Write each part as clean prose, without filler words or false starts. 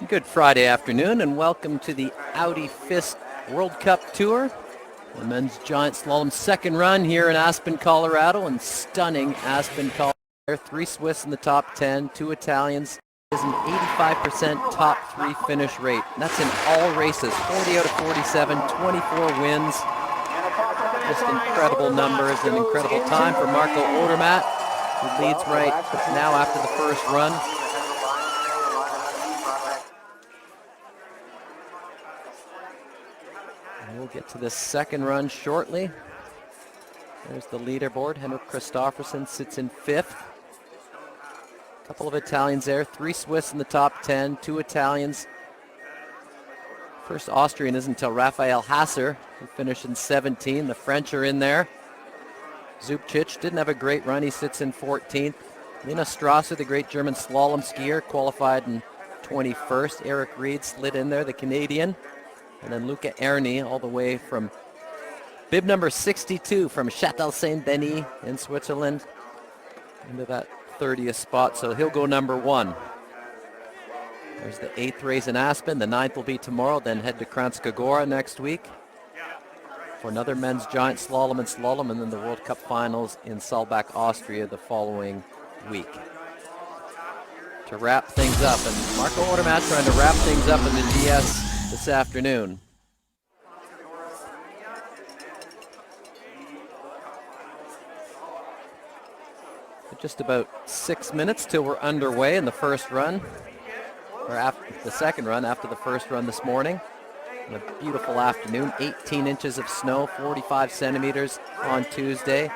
Good Friday afternoon and welcome to the Audi Fist World Cup Tour. The men's giant slalom second run here in Aspen, Colorado, and stunning Aspen, Colorado. 3 Swiss in the top 10, 2 Italians. Is an 85% top 3 finish rate. That's in all races, 40 out of 47, 24 wins. Just incredible numbers and incredible time for Marco Odermatt, who leads right now after the first run. And we'll get to this second run shortly. There's the leaderboard. Henrik Kristoffersen sits in 5th. A couple of Italians there, 3 Swiss in the top 10, 2 Italians. First Austrian isn't until Raphael Hasser, who finished in 17. The French are in there. Zubcic didn't have a great run. He sits in 14th. Lina Strasser, the great German slalom skier, qualified in 21st. Eric Reed slid in there, the Canadian. And then Luca Erni, all the way from bib number 62 from Châtel Saint-Denis in Switzerland into that 30th spot, so he'll go number 1. There's the 8th race in Aspen. The 9th will be tomorrow, then head to Kranjska Gora next week for another men's giant slalom and then the World Cup finals in Saalbach, Austria the following week. To wrap things up, and Marco Odermatt trying to wrap things up in the DS this afternoon. Just about 6 minutes till we're underway in the first run, or after the second run after the first run this morning. And a beautiful afternoon, 18 inches of snow, 45 centimeters on Tuesday.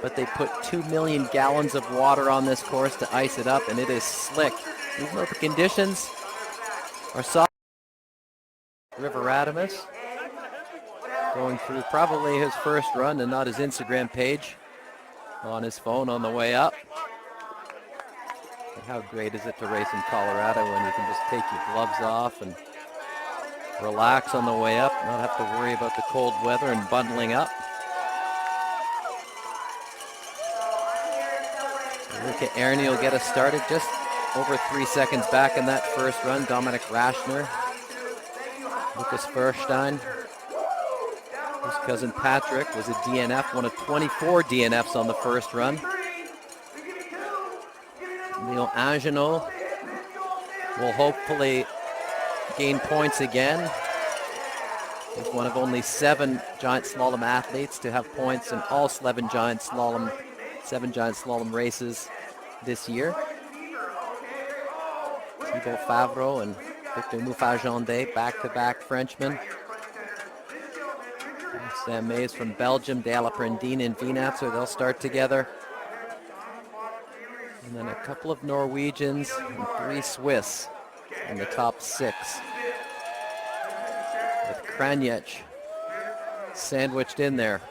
But they put 2 million gallons of water on this course to ice it up, and it is slick. Even though the conditions are soft. River Radamus going through probably his first run and not his Instagram page on his phone on the way up. And how great is it to race in Colorado when you can just take your gloves off and relax on the way up, not have to worry about the cold weather and bundling up. Luca Erni will get us started just over 3 seconds back in that first run. Dominic Rashner, Lucas Furstein, his cousin Patrick was a DNF, one of 24 DNFs on the first run. Leo Angenot will hopefully gain points again. He's one of only 7 giant slalom athletes to have points in all 7 giant slalom races this year. Thibaut Favreau and Victor Mouffagendet, back-to-back Frenchmen. Sam Mays from Belgium, De La Prendine and Vienatzer, they'll start together. And then a couple of Norwegians and 3 Swiss in the top 6. With Kranjec sandwiched in there.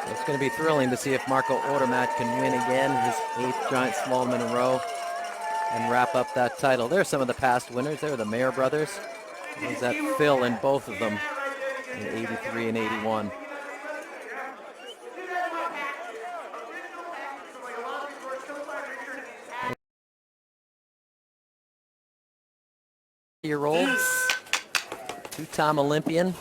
So it's going to be thrilling to see if Marco Odermatt can win again, his 8th giant slalom in a row, and wrap up that title. There's some of the past winners. There are the Mayer brothers. There's that Phil in both of them in 83 and 81. Year-old, 2-time Olympian,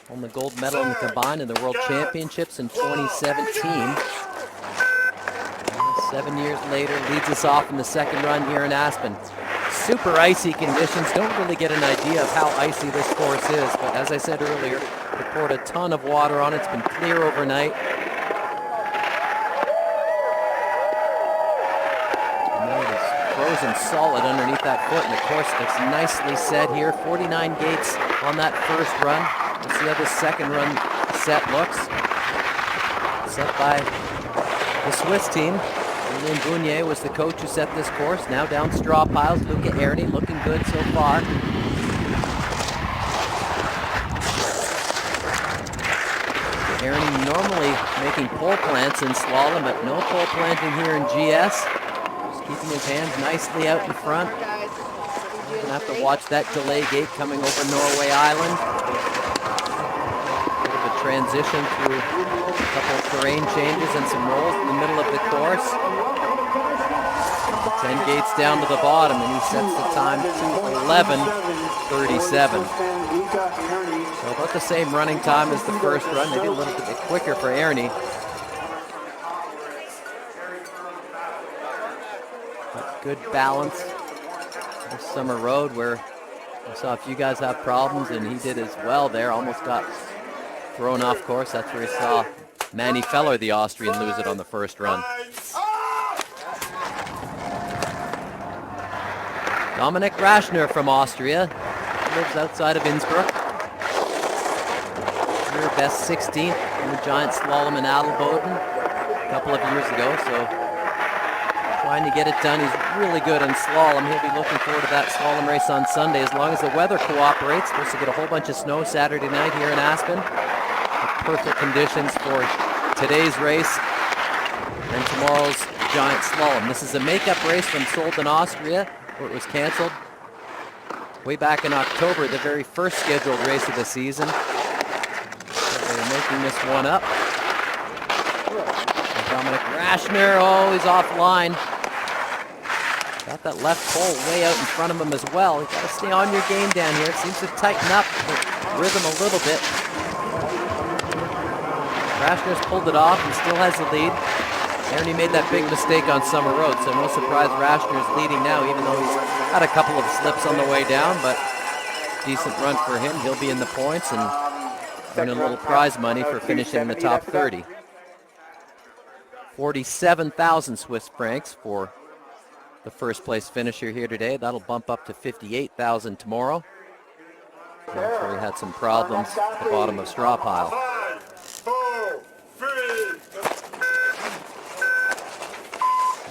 won the gold medal in the combined in the World Championships in 2017. 7 years later, leads us off in the second run here in Aspen. Super icy conditions, don't really get an idea of how icy this course is, but as I said earlier, they poured a ton of water on it. It's been clear overnight. And now it is frozen solid underneath that foot, and the course looks nicely set here. 49 gates on that first run. We'll see how the second run set looks. Set by the Swiss team. Julien Bounier was the coach who set this course. Now down straw piles, Luca Erni looking good so far. Erni normally making pole plants in slalom, but no pole planting here in GS. Just keeping his hands nicely out in front. You're gonna have to watch that delay gate coming over Norway Island. Bit of a transition through a couple of terrain changes and some rolls in the middle of the course. 10 gates down to the bottom, and he sets the time to 11:37. So about the same running time as the first run, maybe a little bit quicker for Ernie. But good balance. This Summer Road, where I saw a few guys have problems, and he did as well there. Almost got thrown off course. That's where he saw Manny Feller, the Austrian, lose it on the first run. Dominik Raschner from Austria. He lives outside of Innsbruck. Career best 16th in the giant slalom in Adelboden a couple of years ago. So trying to get it done. He's really good in slalom. He'll be looking forward to that slalom race on Sunday as long as the weather cooperates. Supposed to get a whole bunch of snow Saturday night here in Aspen. Perfect conditions for today's race and tomorrow's giant slalom. This is a makeup race from Solden, Austria, where it was canceled way back in October, the very first scheduled race of the season. So they're making this one up. And Dominik Raschner, oh, he's offline. Got that left pole way out in front of him as well. You've got to stay on your game down here. It seems to tighten up the rhythm a little bit. Raschner's pulled it off and still has the lead. Ernie made that big mistake on Summer Road, so no surprise Raschner's leading now, even though he's had a couple of slips on the way down, but decent run for him. He'll be in the points and earn a little prize money for finishing in the top 30. 47,000 Swiss francs for the first place finisher here today. That'll bump up to 58,000 tomorrow. I'm sure he had some problems at the bottom of straw pile.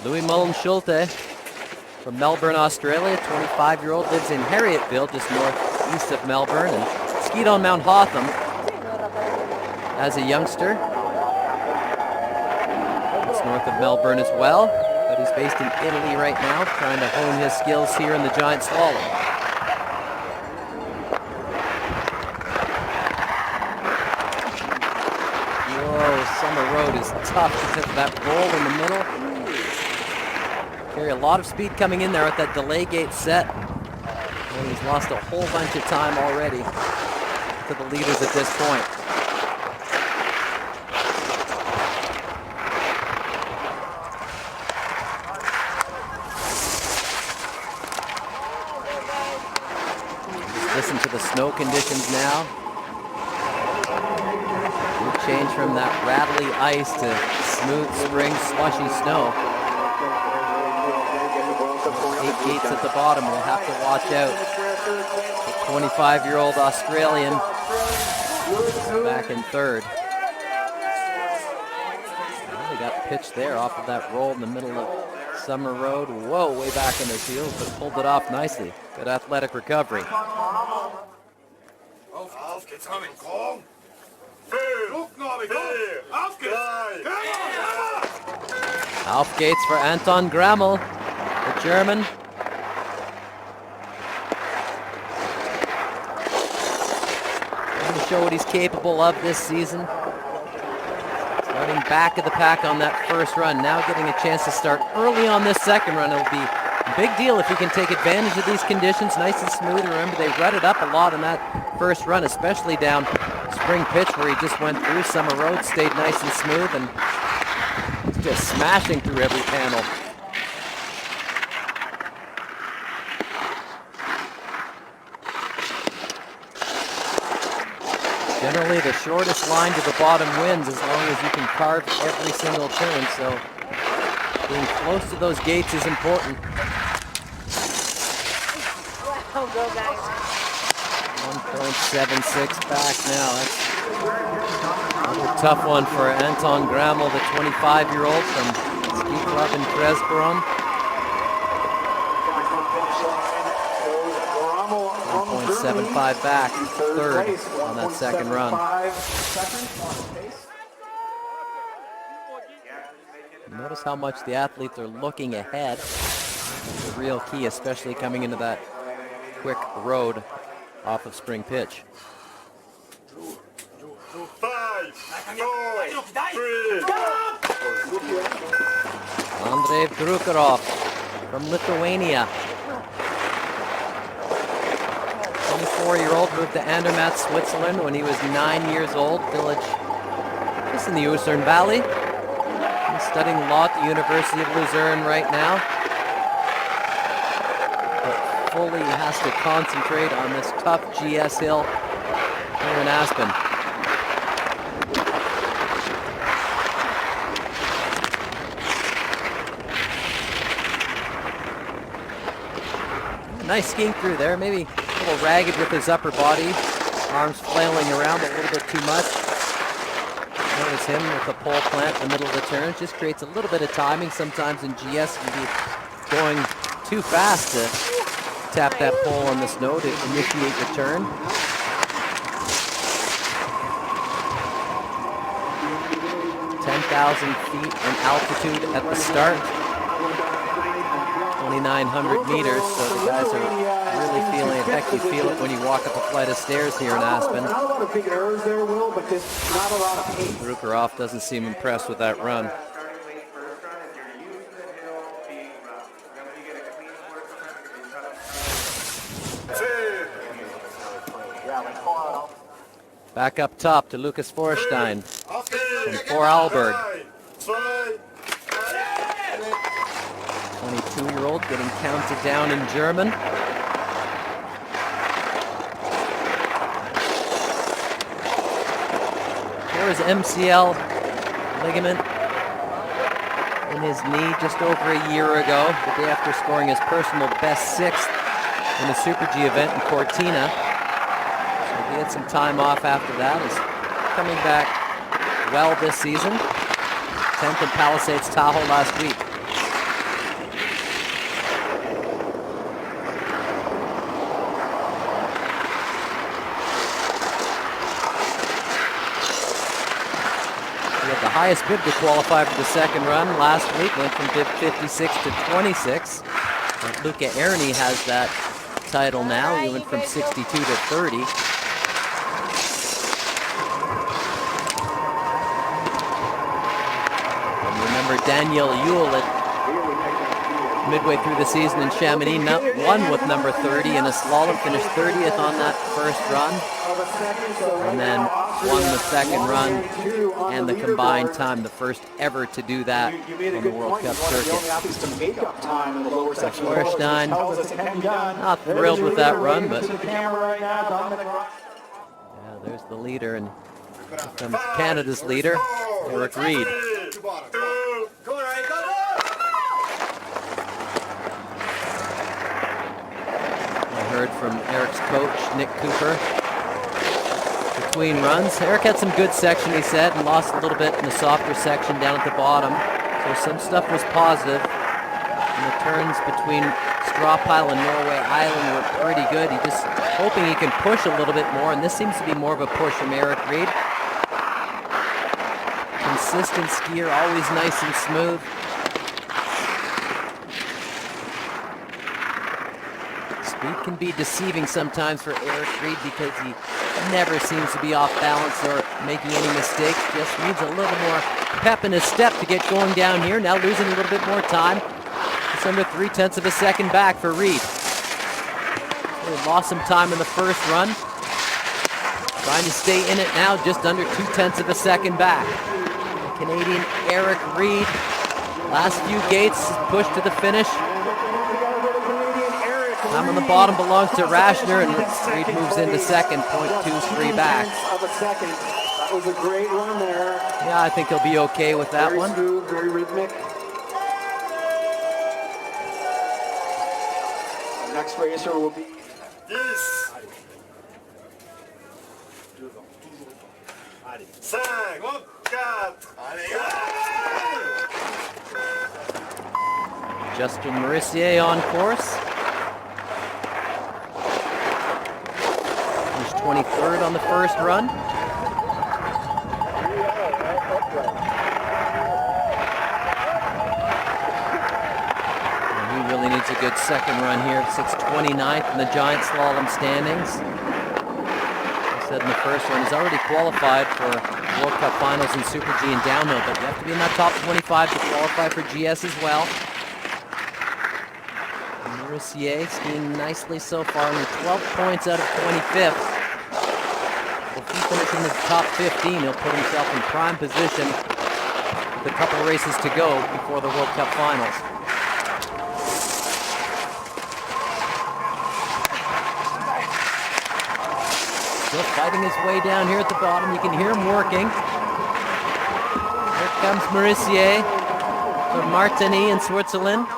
Louis Mullen-Schulte from Melbourne, Australia. 25-year-old, lives in Harriettville, just northeast of Melbourne, and skied on Mount Hotham as a youngster. It's north of Melbourne as well, but he's based in Italy right now, trying to hone his skills here in the giant slalom. Whoa, Summer Road is tough because of that roll in the middle. Carry a lot of speed coming in there at that delay gate set. And he's lost a whole bunch of time already to the leaders at this point. Just listen to the snow conditions now. We change from that rattly ice to smooth spring slushy snow. 8 gates at the bottom, we'll have to watch out. The 25-year-old Australian back in third. Well, they got pitched there off of that roll in the middle of Summer Road. Whoa, way back in his heels, but pulled it off nicely. Good athletic recovery. Auf geht's for Anton Grammel, the German. Trying to show what he's capable of this season. Starting back of the pack on that first run, now getting a chance to start early on this second run. It'll be a big deal if he can take advantage of these conditions, nice and smooth. Remember, they rutted up a lot on that first run, especially down Spring Pitch where he just went through. Summer Road stayed nice and smooth and just smashing through every panel. Generally, the shortest line to the bottom wins as long as you can carve every single turn, so being close to those gates is important. 1.76 back now. That's another tough one for Anton Grammel, the 25-year-old from Ski Club in Presboron. 1.75 back, third on that second run. Notice how much the athletes are looking ahead. The real key, especially coming into that quick road off of Spring Pitch. 5, 4, 3. Andrei Drukarov from Lithuania. 24-year-old moved to Andermatt, Switzerland when he was 9 years old. Village just in the Luzerne Valley. He's studying law at the University of Luzerne right now. But fully has to concentrate on this tough GS hill here in Aspen. Nice skiing through there, maybe a little ragged with his upper body. Arms flailing around a little bit too much. Notice him with the pole plant in the middle of the turn. Just creates a little bit of timing. Sometimes in GS you can be going too fast to tap that pole on the snow to initiate the turn. (10,000 feet in altitude at the start. 2,900 meters, so the guys are really feeling it. Heck, you feel it when you walk up a flight of stairs here in Aspen. Not a lot of big errors there, Will, but just not a lot of pace. Rukerov doesn't seem impressed with that run. Back up top to Lucas Forstein from Vorarlberg. 22-year-old getting counted down in German. There is MCL ligament in his knee just over a year ago, the day after scoring his personal best sixth in the Super G event in Cortina. So he had some time off after that. He's coming back well this season. 10th in Palisades Tahoe last week. Highest bid to qualify for the second run last week, went from bid 56 to 26. Luca Erni has that title now. He went from 62 to 30. And remember Daniel Yule at midway through the season in Chamonix won with number 30 in a slalom, finished 30th on that first run, and then won the second run and the combined time, the first ever to do that on the World Cup circuit. Schwerstein, not thrilled with that run, but yeah, there's the leader, and here comes Canada's leader, Eric Reed. Heard from Eric's coach, Nick Cooper, between runs. Eric had some good section, he said, and lost a little bit in the softer section down at the bottom. So some stuff was positive. And the turns between Strawpile and Norway Island were pretty good. He just hoping he can push a little bit more, and this seems to be more of a push from Eric Reed. Consistent skier, always nice and smooth. Speed can be deceiving sometimes for Eric Reed because he never seems to be off balance or making any mistakes. Just needs a little more pep in his step to get going down here. Now losing a little bit more time. It's under 0.3 of a second back for Reed. He lost some time in the first run. Trying to stay in it now, just under 0.2 of a second back. The Canadian Eric Reed, last few gates, pushed to the finish. Time on the bottom belongs to Rashner, and Reed moves into second, 0.23 back. That was a great run there. Yeah, I think he'll be okay with that one. Very smooth, very rhythmic. Our next racer will be... Yes. 5, 4. Justin Morissier on course. Finished 23rd on the first run. And he really needs a good second run here. Sits 29th in the giant slalom standings. I said in the first one, he's already qualified for World Cup finals in Super G and downhill, but you have to be in that top 25 to qualify for GS as well. Merissier skiing nicely so far, only 12 points out of 25th. If he finishes in the top 15, he'll put himself in prime position with a couple races to go before the World Cup Finals. Still fighting his way down here at the bottom. You can hear him working. Here comes Merissier from Martigny in Switzerland.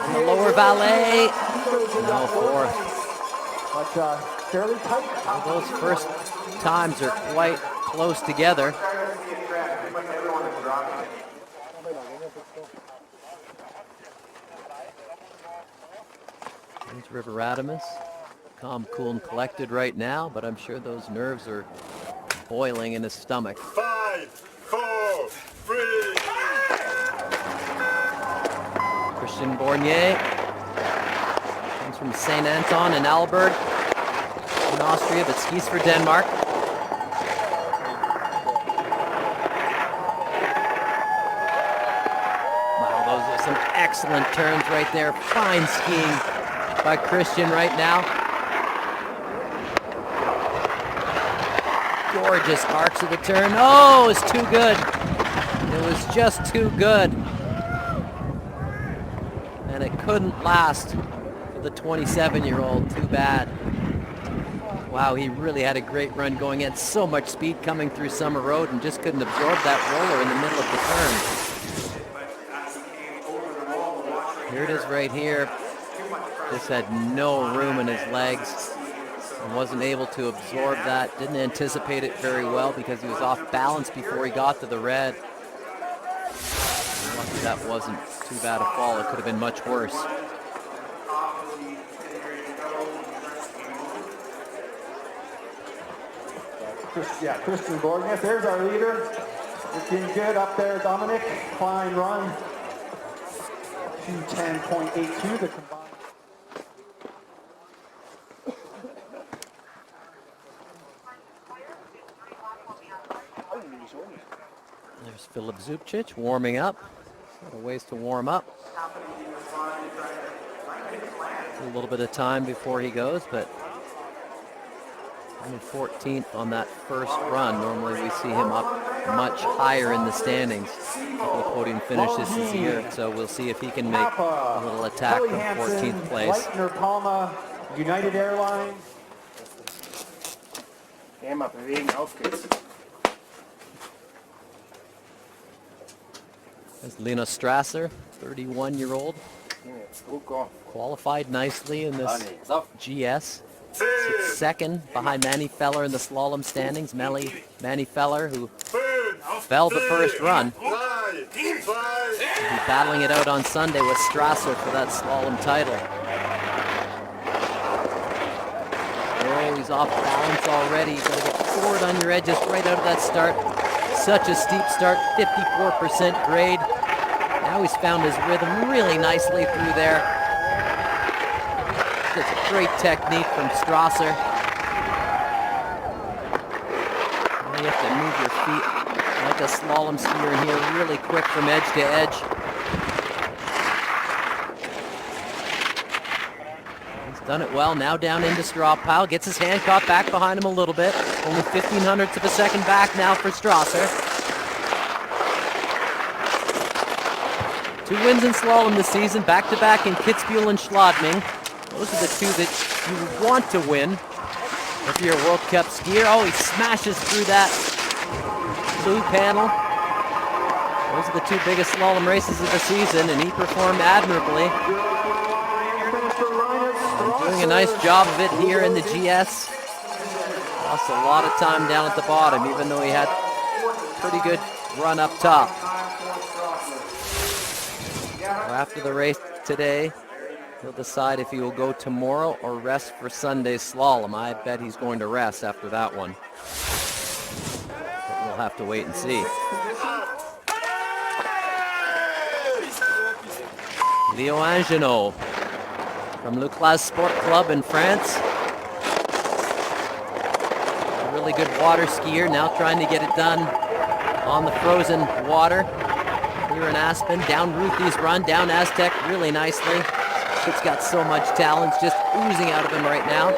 In the lower Valais. No, fourth. But fairly tight. Well, those first times are quite close together. There's River Radamus. Calm, cool, and collected right now, but I'm sure those nerves are boiling in his stomach. 5, 4, 3. Christian Bornier comes from St. Anton in Alberg in Austria, but skis for Denmark. Wow, those are some excellent turns right there. Fine skiing by Christian right now. Gorgeous arcs of the turn. Oh, it's too good. It was just too good. And it couldn't last for the 27-year-old. Too bad. Wow, he really had a great run going. He had so much speed coming through Summer Road and just couldn't absorb that roller in the middle of the turn. Here it is right here. Just had no room in his legs. And wasn't able to absorb that. Didn't anticipate it very well because he was off balance before he got to the red. Lucky that wasn't too bad a fall. It could have been much worse. Christian Borgnes, there's our leader. Looking good up there, Dominic. Fine run. 2:10.82 the combined. There's Filip Zubcic warming up. Got a ways to warm up. A little bit of time before he goes, but only 14th on that first run. Normally we see him up much higher in the standings. A couple of podium finishes this year, so we'll see if he can make a little attack from 14th place. Leitner, Palma, United Airlines. Einmal bewegen, auf geht's. There's Lena Strasser, 31-year-old. Qualified nicely in this GS. Sits second behind Manny Feller in the slalom standings. Manny Feller, who fell the first run. Will be battling it out on Sunday with Strasser for that slalom title. Oh, he's off balance already. You've got to get forward on your edges right out of that start. Such a steep start, 54% grade. Now he's found his rhythm really nicely through there. Just great technique from Strasser. Now you have to move your feet like a slalom skier in here, really quick from edge to edge. He's done it well. Now down into straw pile. Gets his hand caught back behind him a little bit. Only 0.15 of a second back now for Strasser. 2 wins in slalom this season, back-to-back in Kitzbühel and Schladming. Those are the two that you want to win if you're a World Cup skier. Oh, he smashes through that blue panel. Those are the 2 biggest slalom races of the season, and he performed admirably. And doing a nice job of it here in the GS. Lost a lot of time down at the bottom, even though he had pretty good run up top. Well, after the race today, he'll decide if he will go tomorrow or rest for Sunday's slalom. I bet he's going to rest after that one. But we'll have to wait and see. Leo Angenot from Le Clas Sport Club in France. A really good water skier, now trying to get it done on the frozen water here in Aspen. Down Ruthie's run, down Aztec really nicely. Rapids got so much talent just oozing out of him right now.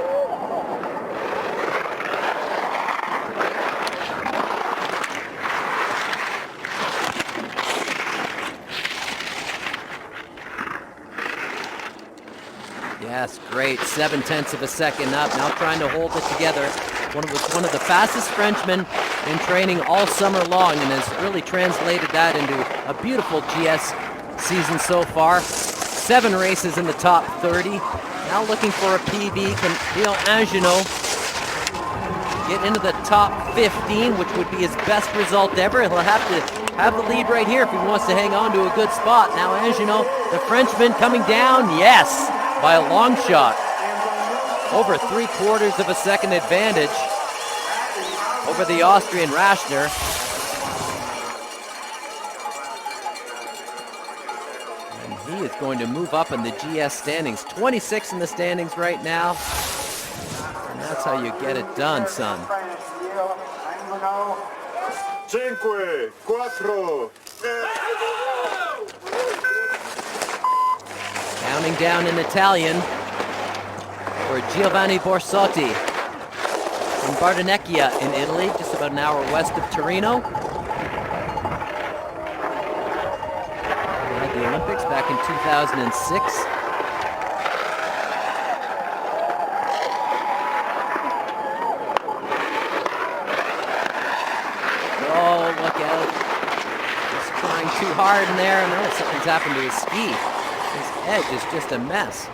Yes, great. 7/10 of a second up. Now trying to hold it together. One of the fastest Frenchmen in training all summer long, and has really translated that into a beautiful GS season so far. 7 races in the top 30. Now looking for a PB. Can Theo Angenot get into the top 15, which would be his best result ever? He'll have to have the lead right here if he wants to hang on to a good spot. Now Angenot, the Frenchman, coming down. Yes, by a long shot. Over 3/4 of a second advantage over the Austrian Raschner. And he is going to move up in the GS standings. 26 in the standings right now. And that's how you get it done, son. 5, 4, 3. Counting down in Italian for Giovanni Borsotti from Bardonecchia in Italy, just about an hour west of Torino. He had the Olympics back in 2006. Oh, look out. Just trying too hard in there, and oh, something's happened to his ski. His edge is just a mess.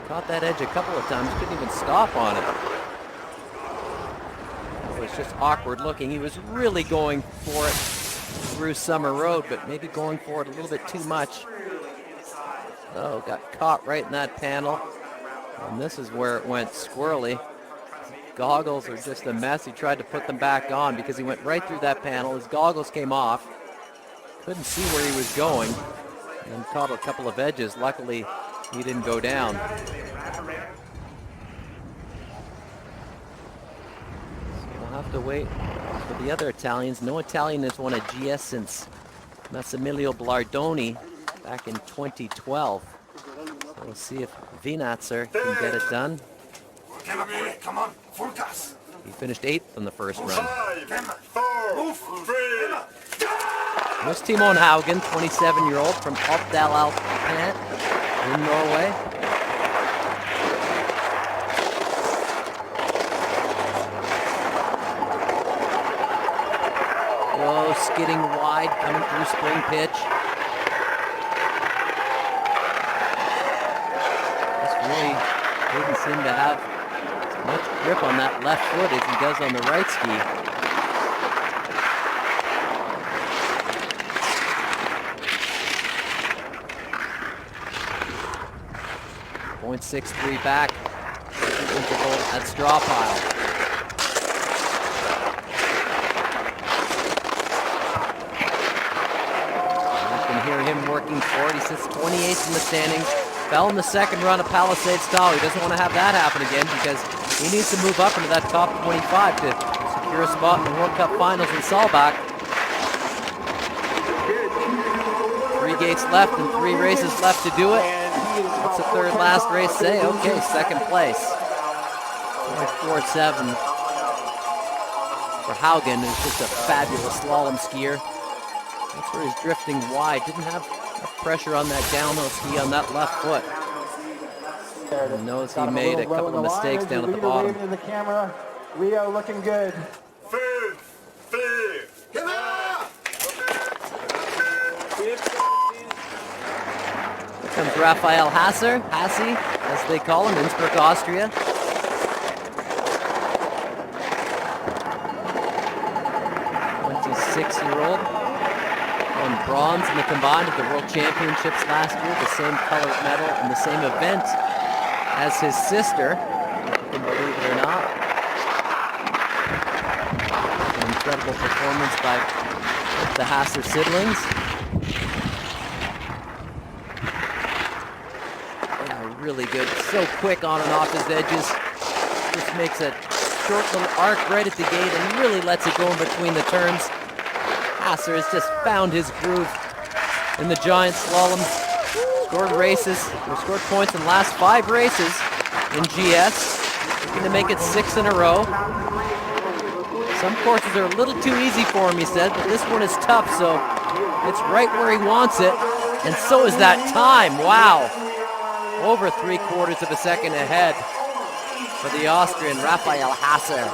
Caught that edge a couple of times, couldn't even stop on it. It was just awkward looking. He was really going for it through Summer Road, but maybe going for it a little bit too much. Oh, got caught right in that panel. And this is where it went squirrely. Goggles are just a mess. He tried to put them back on because he went right through that panel. His goggles came off. Couldn't see where he was going. And caught a couple of edges. Luckily, he didn't go down. So we'll have to wait for the other Italians. No Italian has won a GS since Massimilio Blardoni back in 2012. So we'll see if Vinatzer can get it done. Come on, full gas. He finished 8th in the first run. 5, 4, 3. There's Timon Haugen, 27-year-old from Oppdal Alpine in Norway. Oh, skidding wide, coming through spring pitch. Just really didn't seem to have as much grip on that left foot as he does on the right ski. 0.63 back. Interval at straw pile. You can hear him working for it. He sits 28th in the standings. Fell in the second run of Palisades style. He doesn't want to have that happen again because he needs to move up into that top 25 to secure a spot in the World Cup Finals in Saalbach. 3 gates left and 3 races left to do it. What's the third last race say? Okay, second place. 4.47 for Haugen, who's just a fabulous slalom skier. That's where he's drifting wide. Didn't have enough pressure on that downhill ski on that left foot. He knows he made a couple of mistakes down at the bottom. The camera. Rio looking good. 5, 4. Here comes Raphael Hassi, as they call him, Innsbruck, Austria. 26-year-old. Won bronze in the combined at the World Championships last year, the same colored medal in the same event as his sister, if you can believe it or not. An incredible performance by the Hasser siblings. Really good, so quick on and off his edges. Just makes a short little arc right at the gate and really lets it go in between the turns. Hasser has just found his groove in the giant slalom. scored points in the last 5 races in GS. Looking to make it 6 in a row. Some courses are a little too easy for him, he said, but this one is tough, so it's right where he wants it. And so is that time. Wow. Over 3/4 of a second ahead for the Austrian, Raphael Hasser.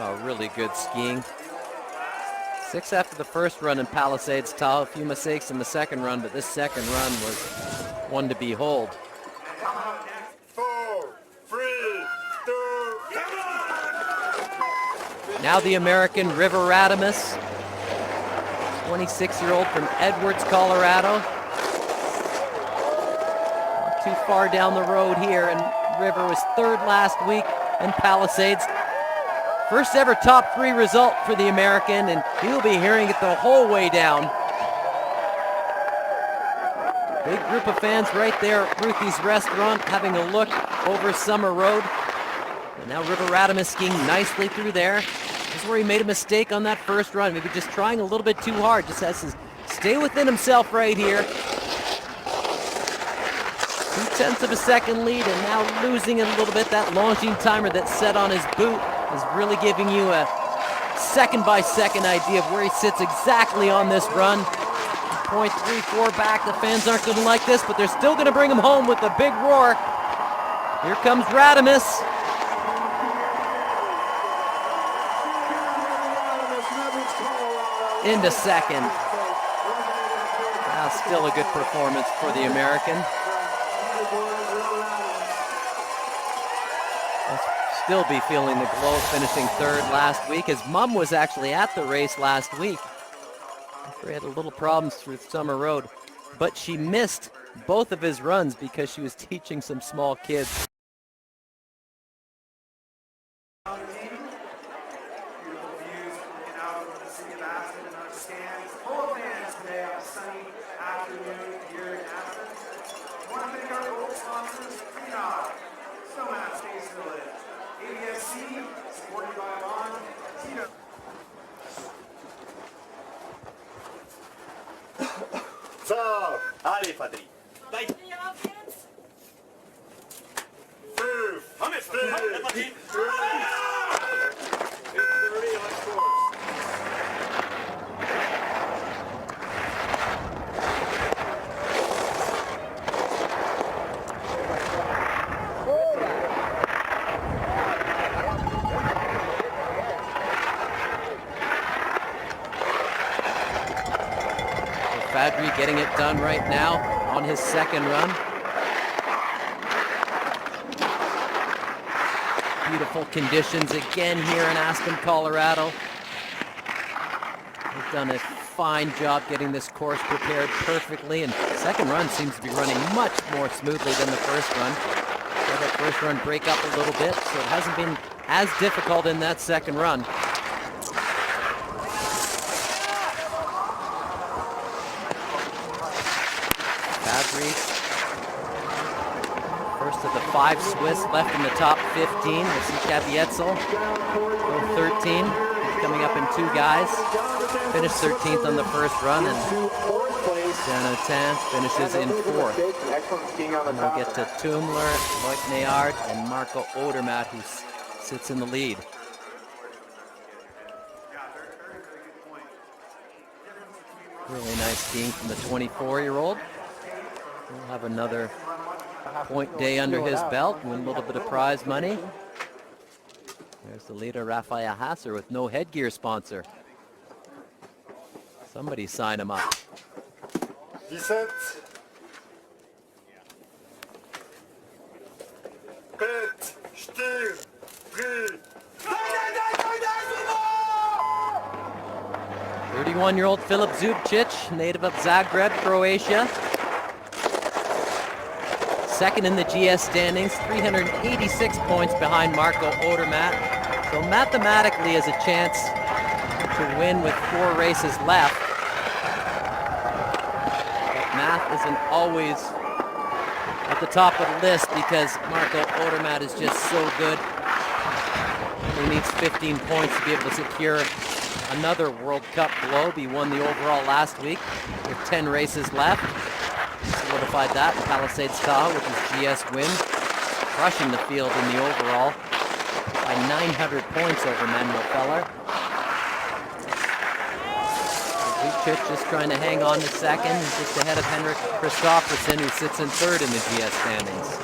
Oh, really good skiing. 6 after the first run in Palisades Tahoe. A few mistakes in the second run, but this second run was one to behold. 4, 3, 2, Now the American River Radamus, 26-year-old from Edwards, Colorado. Not too far down the road here, and River was 3rd last week in Palisades. First ever top 3 result for the American, and he'll be hearing it the whole way down. Big group of fans right there at Ruthie's Restaurant having a look over Summer Road. And now River Radamus skiing nicely through there. This is where he made a mistake on that first run, maybe just trying a little bit too hard. Just has to stay within himself right here. 0.2 of a second lead, and now losing it a little bit. That launching timer that's set on his boot is really giving you a second-by-second idea of where he sits exactly on this run. 0.34 back. The fans aren't going to like this, but they're still going to bring him home with a big roar. Here comes Radamus. Into second. Still a good performance for the American. Still be feeling the glow, finishing 3rd last week. His mom was actually at the race last week. He had a little problems through Summer Road, but she missed both of his runs because she was teaching some small kids. Beautiful views looking out over the city of Aspen and our stands. Full of fans today on a sunny afternoon here in Aspen. I want to thank our local sponsors, Snowman Space Village, ABSC, supported by Lon, Tito. Ciao. Allez, Fadri. Bye. 2, 3, 2, Fadri getting it done right now on his second run. Beautiful conditions again here in Aspen, Colorado. They've done a fine job getting this course prepared perfectly, and second run seems to be running much more smoothly than the first run. Let that first run break up a little bit, so it hasn't been as difficult in that second run. First of the 5 Swiss left in the top 15. We'll see Kabietzel go 13. He's coming up in 2 guys. Finished 13th on the first run, and Janotin finishes in 4th. And we'll get to Tumler, Loic Neyard, and Marco Odermatt, who sits in the lead. Really nice skiing from the 24-year-old. We'll have another point day under his belt, win a little bit of prize money. There's the leader, Raphael Hasser, with no headgear sponsor. Somebody sign him up. 17, 5, 4, 3. 31-year-old Filip Zubcic, native of Zagreb, Croatia. Second in the GS standings, 386 points behind Marco Odermatt. So mathematically has a chance to win with 4 races left. But math isn't always at the top of the list because Marco Odermatt is just so good. He needs 15 points to be able to secure another World Cup globe. He won the overall last week with 10 races left. Solidified that. Palisades Tahoe with his GS win, crushing the field in the overall by 900 points over Manuel Feller. Vucic just trying to hang on to second. He's just ahead of Henrik Kristoffersen, who sits in third in the GS standings.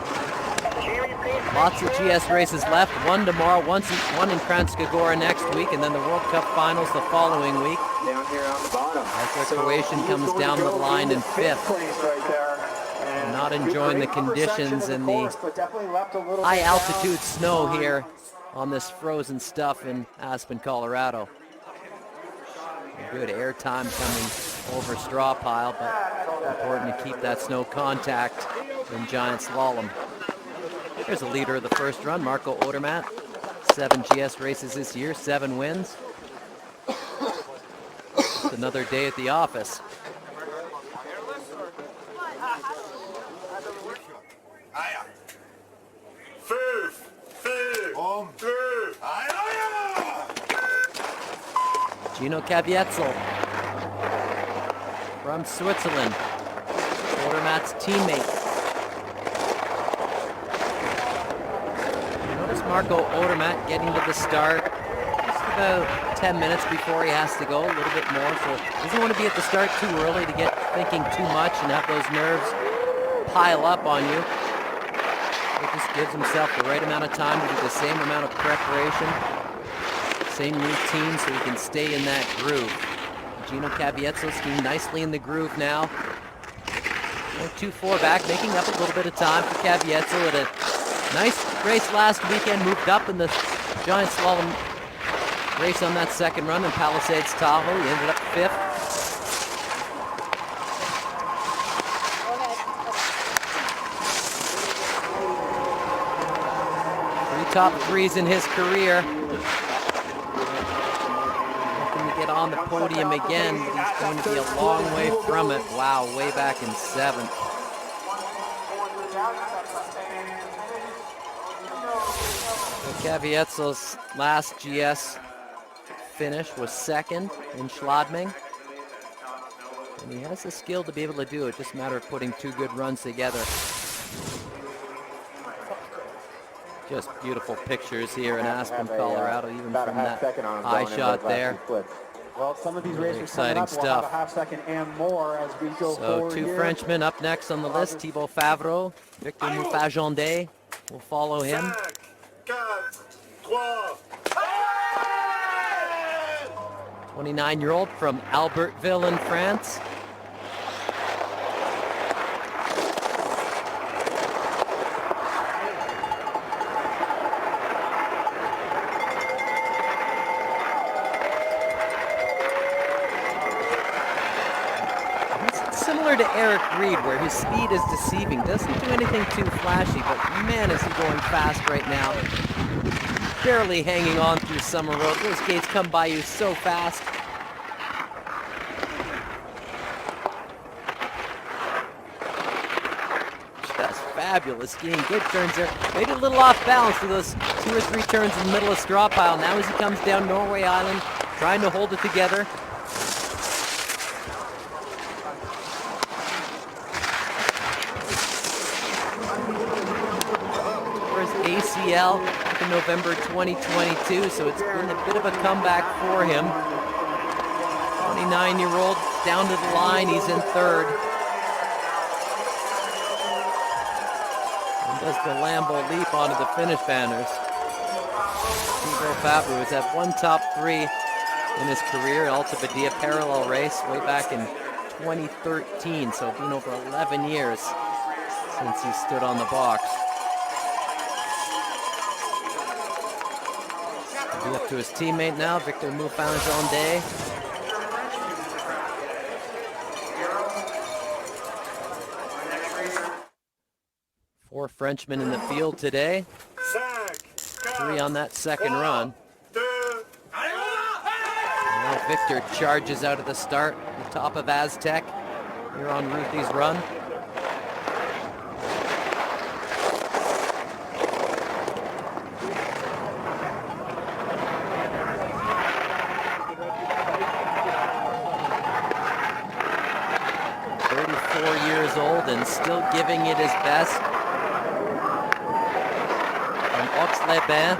Lots of GS races left. One tomorrow, one in Kranjska Gora next week, and then the World Cup finals the following week. Down here on the bottom. As the Croatian comes down the line in fifth. Not enjoying the conditions and the high altitude snow here on this frozen stuff in Aspen, Colorado. Good air time coming over straw pile, but important to keep that snow contact in giant slalom. Here's the leader of the first run, Marco Odermatt. 7 GS races this year, 7 wins. Just another day at the office. Gino Caviezel from Switzerland, Odermatt's teammate. Notice Marco Odermatt getting to the start just about 10 minutes before he has to go, a little bit more, so he doesn't want to be at the start too early to get thinking too much and have those nerves pile up on you. He just gives himself the right amount of time to do the same amount of preparation, same routine, so he can stay in that groove. Gino Caviezel skiing nicely in the groove now. 2-4 back, making up a little bit of time for Caviezel at a nice race last weekend. Moved up in the giant slalom race on that second run in Palisades Tahoe. He ended up 5th. Top 3s in his career. Looking to get on the podium again, but he's going to be a long way from it. Wow, way back in 7th. Caviezel's last GS finish was 2nd in Schladming. And he has the skill to be able to do it, just a matter of putting 2 good runs together. Just beautiful pictures here in Aspen, Colorado, even from that high shot there. Well, some of these really races exciting up, stuff. We'll have a half second and more as we go forward. 2 here. Frenchmen up next on the list. Thibaut Favreau, Victor Mouffagendé will follow him. 29-year-old from Albertville in France. Similar to Eric Reed, where his speed is deceiving. Doesn't do anything too flashy, but man, is he going fast right now. Barely hanging on through summer road. Those gates come by you so fast. Just fabulous skiing. Good turns there. Maybe a little off balance to those 2 or 3 turns in the middle of straw pile. Now as he comes down Norway Island, trying to hold it together. ACL in November 2022, so it's been a bit of a comeback for him. 29-year-old down to the line, he's in 3rd. And does the Lambeau leap onto the finish banners. Thibaut Favreau has had 1 top 3 in his career, Alta Badia parallel race way back in 2013, so it's been over 11 years since he stood on the box. Be up to his teammate now, Victor Mouffagendé. Four Frenchmen in the field today. 3 on that second run. Now Victor charges out of the start, the top of Aztec here on Ruthie's run. years old and still giving it his best. From Aix-les-Bains,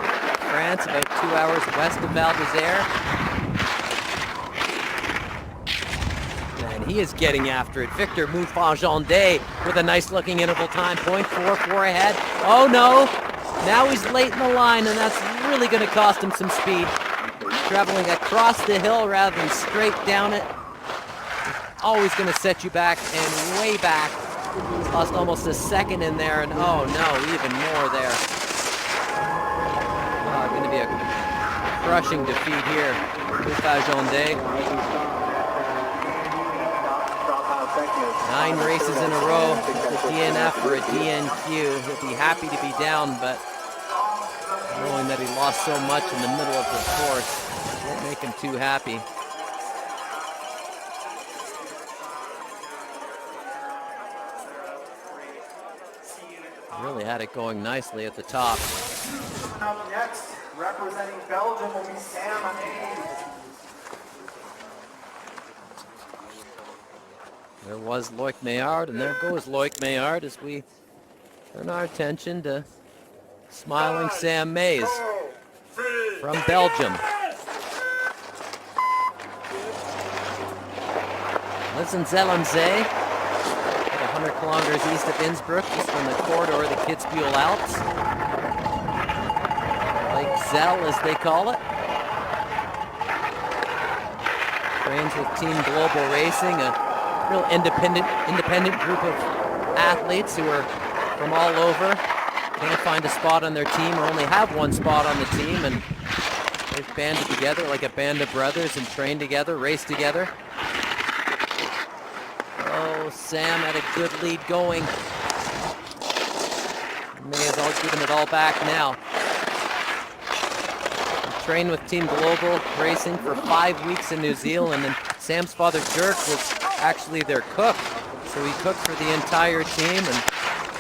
France, about 2 hours west of Val d'Isère. And he is getting after it. Victor Moufangende with a nice looking interval time. 0.44 ahead. Oh no! Now he's late in the line, and that's really going to cost him some speed. Traveling across the hill rather than straight down it. Always going to set you back and way back. He's lost almost a second in there, and oh no, even more there. Going to be a crushing defeat here. Moufangende. 9 races in a row, a DNF or a DNQ. He'll be happy to be down, but knowing that he lost so much in the middle of the course won't make him too happy. Really had it going nicely at the top. Up next, representing Belgium, will be Sam Mays. There was Loic Meillard, and there goes Loic Meillard as we turn our attention to smiling Sam Mays from Belgium. Lives in Zellemzee, about 100 kilometers east of Innsbruck, just on the corridor of the Kitzbühel Alps. Lake Zell, as they call it. Trains with Team Global Racing, a real independent group of athletes who are from all over. Can't find a spot on their team or only have one spot on the team, and they've banded together like a band of brothers and trained together, raced together. Oh, Sam had a good lead going. May has all given it all back now. He trained with Team Global Racing for 5 weeks in New Zealand, and Sam's father Dirk was actually their cook, so he cooked for the entire team and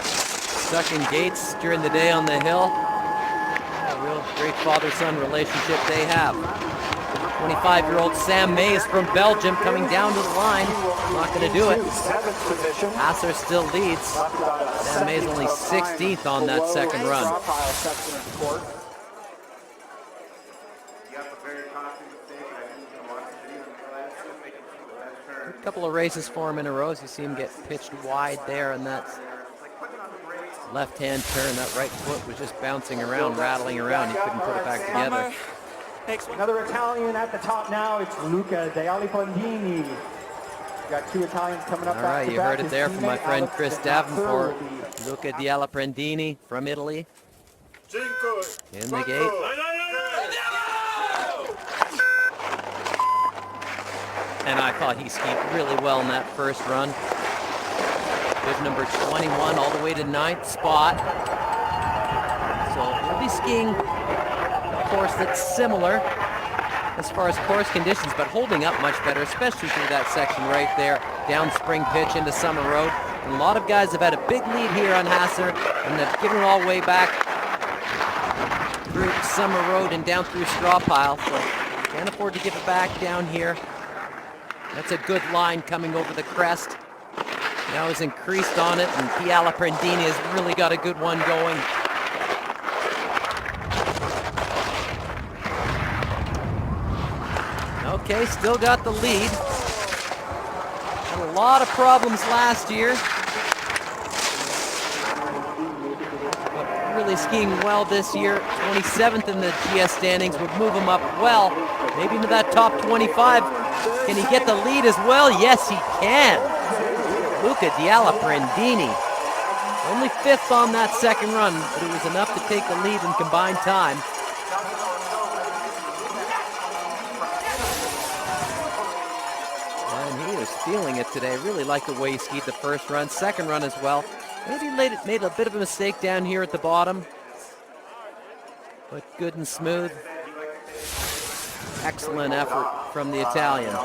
stuck in gates during the day on the hill. A real great father-son relationship they have. 25-year-old Sam Mays from Belgium coming down to the line. Not going to do it. Hasser still leads. Sam Mays only 16th on that second run. A couple of races for him in a row as you see him get pitched wide there, and that left-hand turn, that right foot was just bouncing around, rattling around. He couldn't put it back together. Another Italian at the top now. It's Luca Dealipondini. Got 2 Italians coming up. All right, you heard it there from my friend Chris Davenport. Luca Dealipondini from Italy. In the gate. And I thought he skied really well in that first run. Good number 21 all the way to 9th spot. So we'll be skiing a course that's similar as far as course conditions, but holding up much better, especially through that section right there, down Spring Pitch into Summer Road. And a lot of guys have had a big lead here on Hasser, and they've given it all the way back through Summer Road and down through Straw Pile, so can't afford to give it back down here. That's a good line coming over the crest. Now he's increased on it, and Dealipondini has really got a good one going. Okay, still got the lead. Had a lot of problems last year, but really skiing well this year. 27th in the GS standings would move him up well, maybe into that top 25. Can he get the lead as well? Yes, he can. Luca Dealipondini, only 5th on that second run, but it was enough to take the lead in combined time. And he was feeling it today. Really liked the way he skied the first run, second run as well. Maybe made a bit of a mistake down here at the bottom, but good and smooth. Excellent effort from the Italian.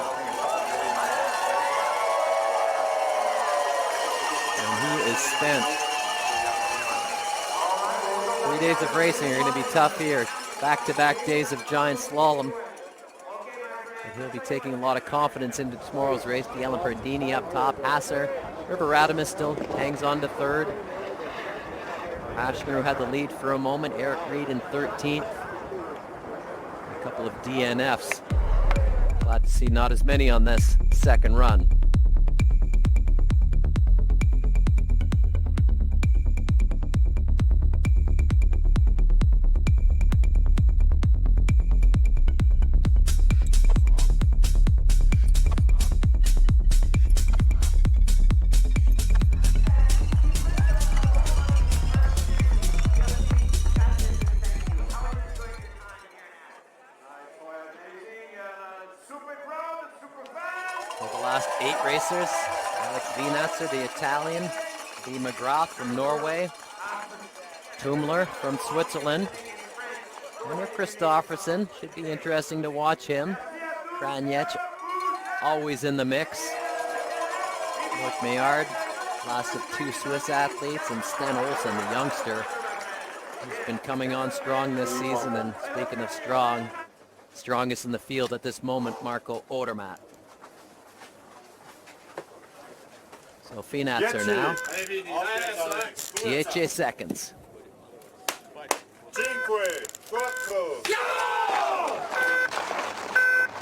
And he is spent. 3 days of racing are going to be tough here. Back-to-back days of giant slalom. But he'll be taking a lot of confidence into tomorrow's race. Dealipondini up top. Hasser River Radimus still hangs on to third. Ashner, who had the lead for a moment. Eric Reed in 13th. A couple of DNFs. Glad to see not as many on this second run. Racers, Alex Vienatzer, the Italian, Lee McGrath from Norway, Tumler from Switzerland, Henrik Kristoffersen, should be interesting to watch him. Kranjec, always in the mix. Mark Maillard, last of 2 Swiss athletes, and Sten Olsen, the youngster, who's been coming on strong this season. And speaking of strong, strongest in the field at this moment, Marco Odermatt. So Vienatzer now, 10 seconds. 5, 4.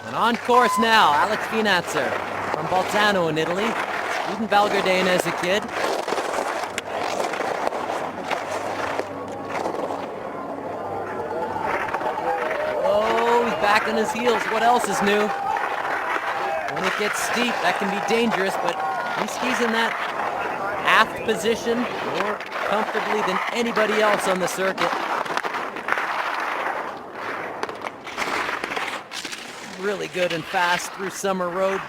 And on course now, Alex Vienatzer from Bolzano in Italy. Eden Valgardena as a kid. Oh, he's back on his heels. What else is new? When it gets steep, that can be dangerous, but he skis in that aft position more comfortably than anybody else on the circuit. Really good and fast through Summer Road.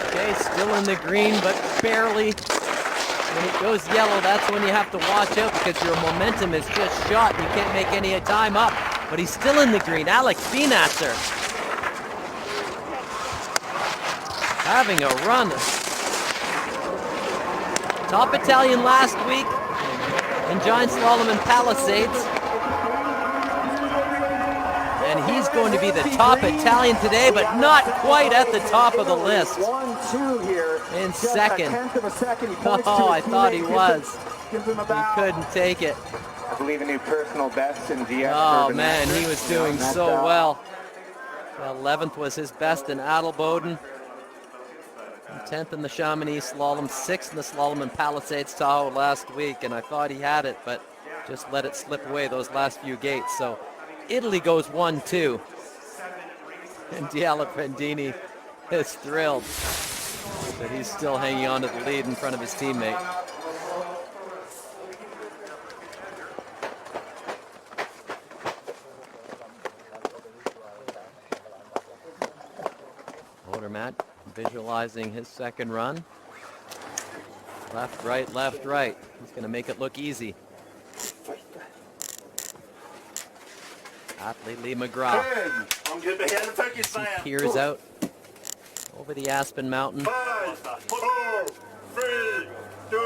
Okay, still in the green, but barely. When it goes yellow, that's when you have to watch out because your momentum is just shot and you can't make any time up. But he's still in the green. Alex Vienatzer having a run. Top Italian last week in giant slalom and Palisades. And he's going to be the top Italian today, but not quite at the top of the list. 1-2 here. In Just second. a tenth of a second. He points Oh, to I his thought he teammate, was. gives him a He bow. couldn't take it. I believe a new personal best in GS. Oh for man, Vanessa. he was doing That's, so well. 11th was his best in Adelboden. 10th in the Chamonix slalom, 6th in the slalom in Palisades Tahoe last week, and I thought he had it, but just let it slip away those last few gates. So Italy goes 1-2. And Diala Pendini is thrilled that he's still hanging on to the lead in front of his teammate. Odermatt visualizing his second run. Left, right, left, right. He's going to make it look easy. Athlete Lee McGrath. Peers out over the Aspen Mountain. 5, 4, 3, 2.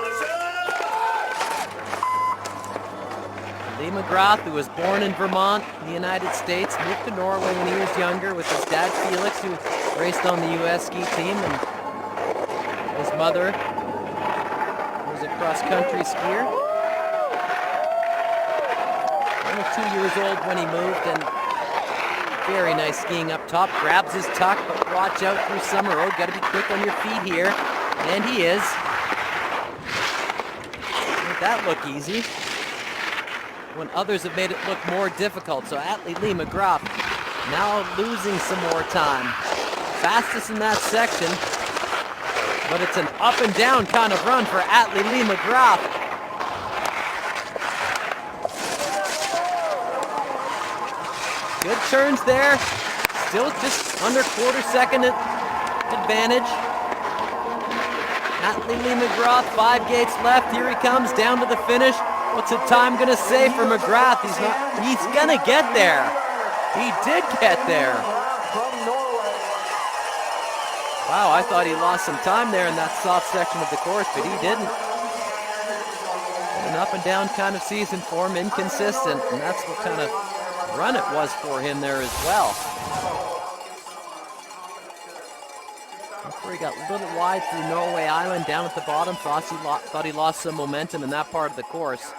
Lee McGrath, who was born in Vermont, in the United States, moved to Norway when he was younger with his dad Felix, who raced on the U.S. ski team, and his mother was a cross-country skier. Only 2 years old when he moved, and very nice skiing up top. Grabs his tuck, but watch out through Summer Road. Got to be quick on your feet here, and he is. Made that look easy when others have made it look more difficult. So athlete Lee McGrath now losing some more time. Fastest in that section, but it's an up and down kind of run for athlete Lee McGrath. Good turns there. Still just under quarter-second advantage. Athlete Lee McGrath, 5 gates left. Here he comes down to the finish. What's the time going to say for McGrath? He's going to get there. He did get there. Wow, I thought he lost some time there in that soft section of the course, but he didn't. An up and down kind of season for him, inconsistent, and that's what kind of run it was for him there as well. where he got a little wide through Norway Island down at the bottom. Thought he lost some momentum in that part of the course.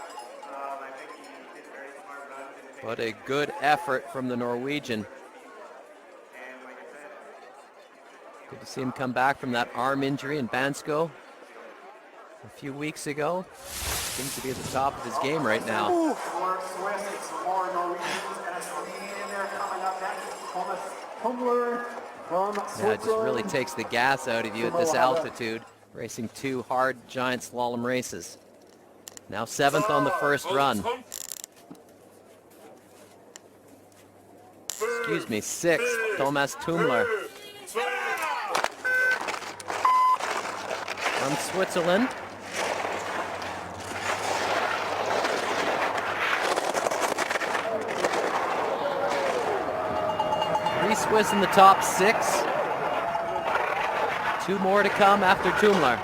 But a good effort from the Norwegian. Good to see him come back from that arm injury in Bansko a few weeks ago. Seems to be at the top of his game right now. More Swiss, more Norwegians, and a Slovenian there coming up next. Thomas Hummler from Switzerland. Yeah, it just really takes the gas out of you at this altitude, racing two hard giant slalom races. Now 7th on the first run. Excuse me, 6th, Thomas Tumler. From Switzerland. Three Swiss in the top 6. 2 more to come after Tumler.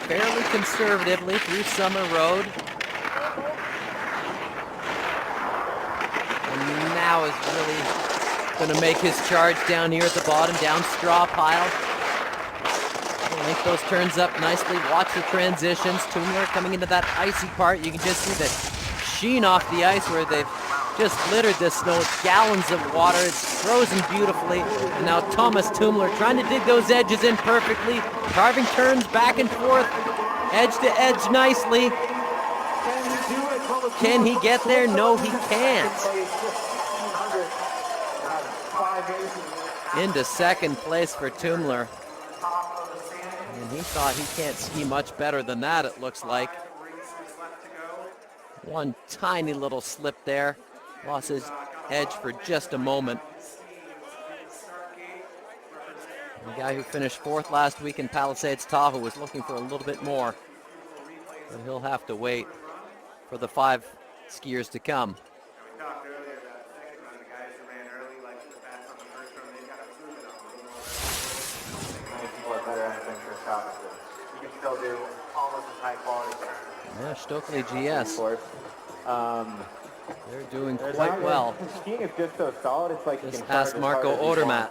Fairly conservatively through Summer Road. And now is really going to make his charge down here at the bottom, down straw pile. Link those turns up nicely. Watch the transitions. Tumler coming into that icy part. You can just see the sheen off the ice where they've just littered this snow. It's gallons of water. It's frozen beautifully. And now Thomas Tumler trying to dig those edges in perfectly. Carving turns back and forth. Edge to edge nicely. Can he get there? No, he can't. Into second place for Tumler. And he thought he can't ski much better than that, it looks like. One tiny little slip there. Lost his edge for just a moment. The guy who finished 4th last week in Palisades Tahoe was looking for a little bit more. But he'll have to wait for the 5 skiers to come. You can still do almost as high quality. Yeah, Stokely GS. They're doing quite well. Skiing is just so solid. It's like Just ask Marco Odermatt.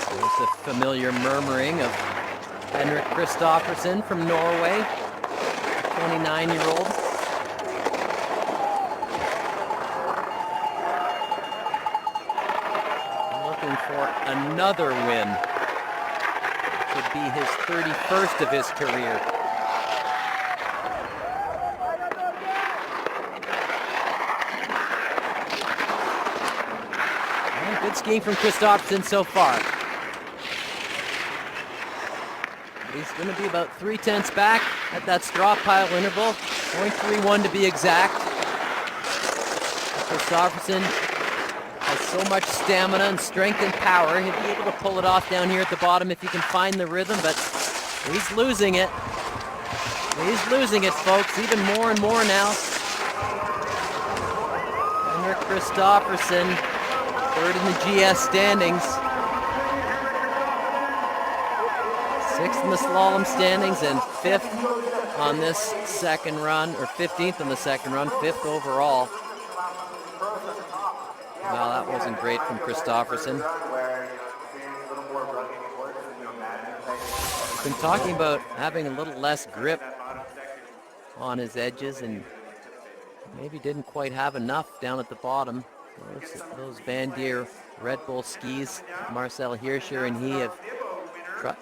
There's the familiar murmuring of Henrik Kristoffersen from Norway, 29-year-old. Looking for another win. Could be his 31st of his career. And good skiing from Kristoffersen so far. He's going to be about 3/10 back at that straw pile interval, 0.31 to be exact. Kristoffersen has so much stamina and strength and power. He'll be able to pull it off down here at the bottom if he can find the rhythm, but he's losing it. He's losing it, folks, even more and more now. Henrik Kristoffersen, 3rd in the GS standings. 6th in the slalom standings and 5th on this second run, or 15th on the second run, 5th overall. Well, that wasn't great from Kristoffersen. Been talking about having a little less grip on his edges and maybe didn't quite have enough down at the bottom. Those Van Deer Red Bull skis, Marcel Hirscher and he have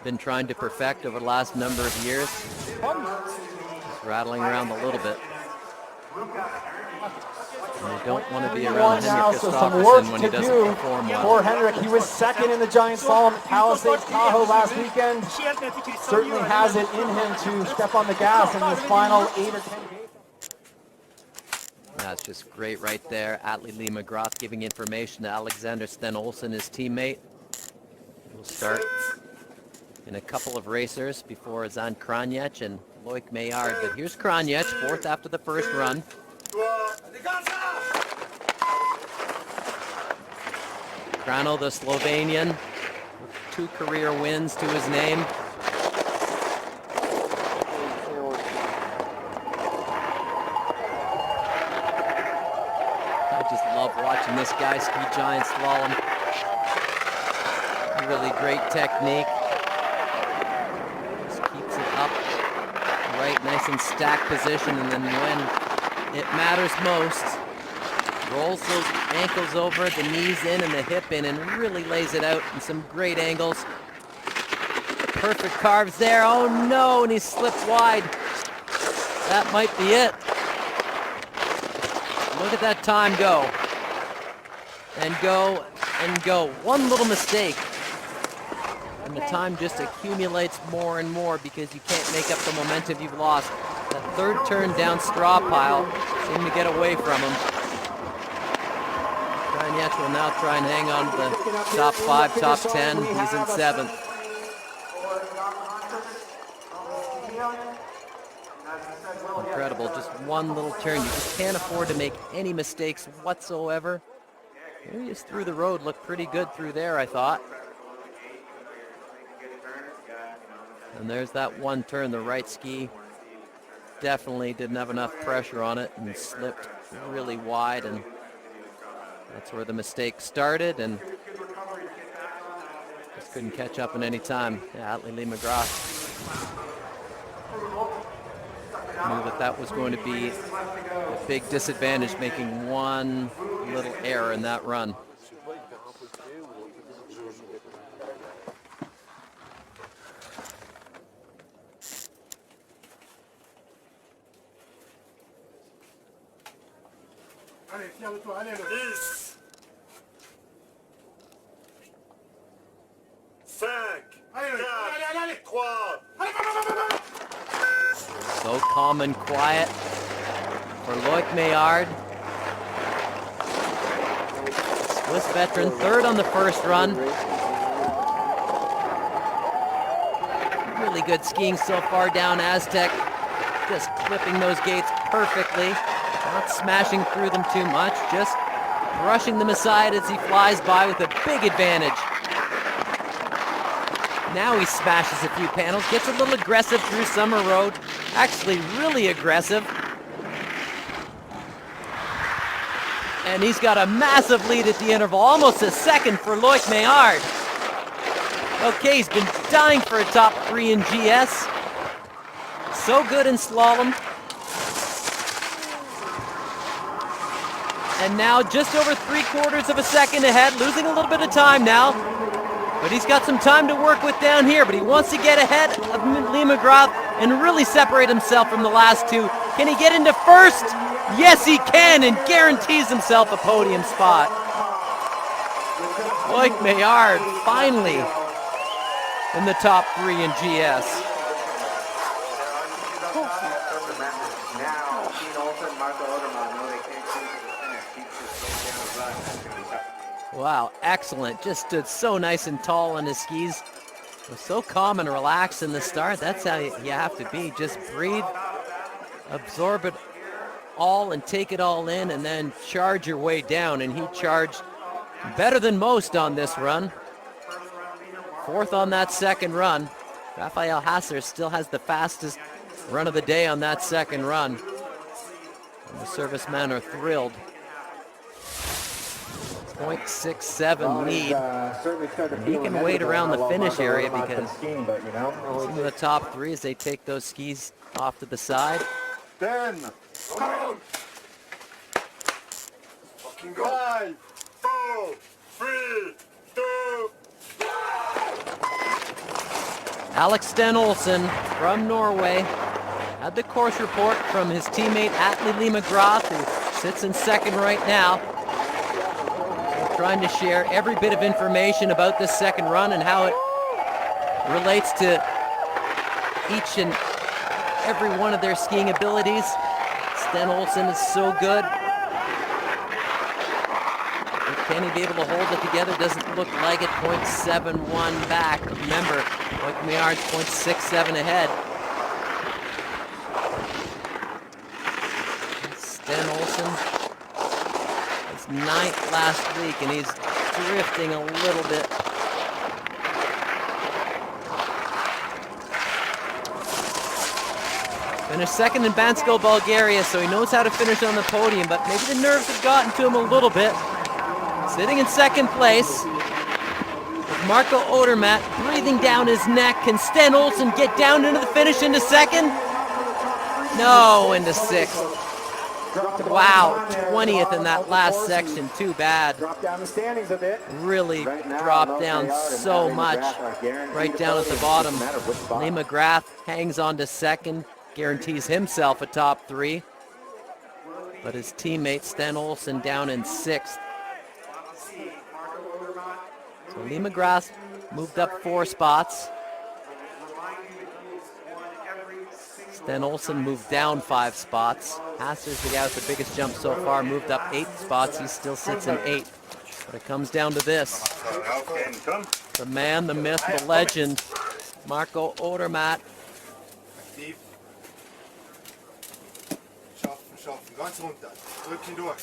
been trying to perfect over the last number of years. Just rattling around a little bit. And you don't want to be around Henrik Kristoffersen when he doesn't perform well. For Henrik, he was 2nd in the giant slalom at Palisades Tahoe last weekend. Certainly has it in him to step on the gas in this final 8 or 10 gates. That's just great right there. Atle Lee McGrath giving information to Alexander Sten Olsen, his teammate. We'll start in a couple of racers before Zan Kranjec and Loic Maillard. But here's Kranjec, fourth after the first run. Krano, the Slovenian, with 2 career wins to his name. I just love watching this guy ski giant slalom. Really great technique. Just keeps it up right, nice and stacked position, and then when it matters most, rolls those ankles over, the knees in and the hip in, and really lays it out in some great angles. Perfect carves there. Oh no, and he slipped wide. That might be it. Look at that time go. And go, and go. One little mistake, and the time just accumulates more and more because you can't make up the momentum you've lost. That third turn down straw pile seemed to get away from him. Kranjec will now try and hang on to the top 5, top 10. He's in 7th. Incredible, just one little turn. You just can't afford to make any mistakes whatsoever. He just through the road, looked pretty good through there, I thought. And there's that one turn, the right ski definitely didn't have enough pressure on it and slipped really wide, and that's where the mistake started, and just couldn't catch up in any time. Yeah, Lee McGrath knew that that was going to be a big disadvantage, making one little error in that run. Dix, 5, 4, 3. So calm and quiet for Loic Maillard. Swiss veteran, third on the first run. Really good skiing so far down Aztec. Just clipping those gates perfectly. Not smashing through them too much, just brushing them aside as he flies by with a big advantage. Now he smashes a few panels, gets a little aggressive through Summer Road. Actually really aggressive. And he's got a massive lead at the interval, almost a second for Loic Maillard. Okay, he's been dying for a top 3 in GS. So good in slalom. And now just over 3/4 of a second ahead, losing a little bit of time now. But he's got some time to work with down here, but he wants to get ahead of Lee McGrath and really separate himself from the last 2. Can he get into first? Yes, he can, and guarantees himself a podium spot. Loic Maillard finally in the top 3 in GS. Wow, excellent. Just stood so nice and tall on his skis. Was so calm and relaxed in the start. That's how you have to be. Just breathe, absorb it all and take it all in, and then charge your way down. And he charged better than most on this run. 4th on that second run. Raphael Hasser still has the fastest run of the day on that second run. And the servicemen are thrilled. 0.67 lead. He can wait around the finish area because some of the top 3 as they take those skis off to the side. 10, 5, 4, 3, 2. Alex Sten Olsen from Norway had the course report from his teammate Atle Lee McGrath, who sits in 2nd right now. Trying to share every bit of information about this second run and how it relates to each and every one of their skiing abilities. Sten Olsen is so good. But can he be able to hold it together? Doesn't look like it. 0.71 back. Remember, Loic Maillard's 0.67 ahead. Stenolson was 9th last week, and he's drifting a little bit. Finished second in Bansko, Bulgaria, so he knows how to finish on the podium, but maybe the nerves have gotten to him a little bit. Sitting in second place, with Marco Odermatt breathing down his neck. Can Stenolson get down into the finish into second? No, into 6th. Wow, 20th in that last section, too bad. Drop down the standings a bit. Really dropped down so much, right down at the bottom. Lee McGrath hangs on to second, guarantees himself a top 3. But his teammate Stenolson down in 6th. So Lee McGrath moved up 4 spots. Stenolson moved down 5 spots. Haster's the guy with the biggest jump so far, moved up 8 spots. He still sits in 8th. But it comes down to this. The man, the myth, the legend, Marco Odermatt. Schaffen, ganz runter. Rücken durch.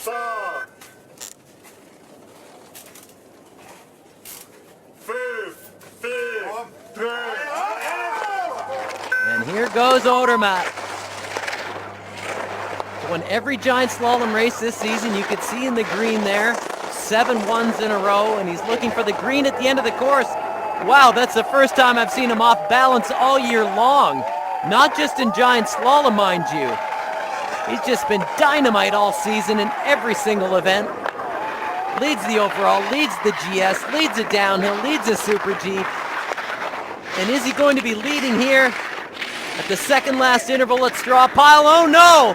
So. 5, 4, 3. And here goes Odermatt. Won every giant slalom race this season. You could see in the green there, 7 ones in a row, and he's looking for the green at the end of the course. Wow, that's the first time I've seen him off balance all year long. Not just in giant slalom, mind you. He's just been dynamite all season in every single event. Leads the overall, leads the GS, leads a downhill, leads a Super G. And is he going to be leading here at the second last interval at straw pile? Oh no!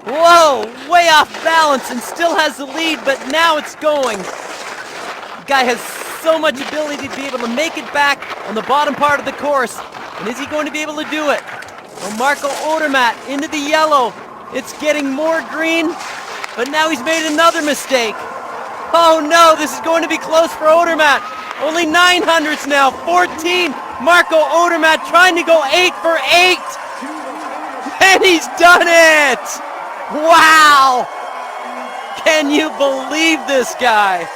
Whoa, way off balance and still has the lead, but now it's going. The guy has so much ability to be able to make it back on the bottom part of the course. And is he going to be able to do it? Well, Marco Odermatt into the yellow. It's getting more green, but now he's made another mistake. Oh no, this is going to be close for Odermatt. Only 900s now, 14. Marco Odermatt trying to go 8 for 8. And he's done it! Wow! Can you believe this guy?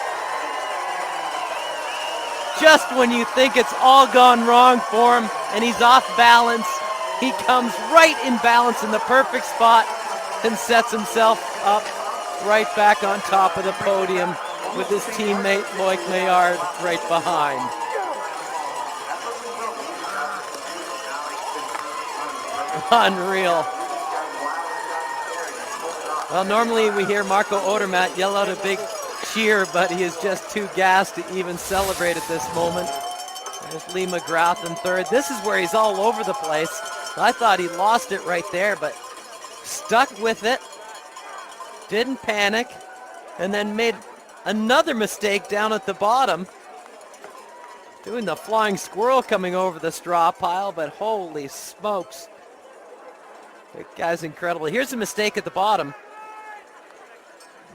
Just when you think it's all gone wrong for him and he's off balance, he comes right in balance in the perfect spot and sets himself up right back on top of the podium with his teammate Loic Maillard right behind. Unreal. Well, normally we hear Marco Odermatt yell out a big cheer, but he is just too gassed to even celebrate at this moment. There's Lee McGrath in third. This is where he's all over the place. I thought he lost it right there, but stuck with it, didn't panic, and then made another mistake down at the bottom. Doing the flying squirrel coming over the straw pile, but holy smokes. That guy's incredible. Here's a mistake at the bottom.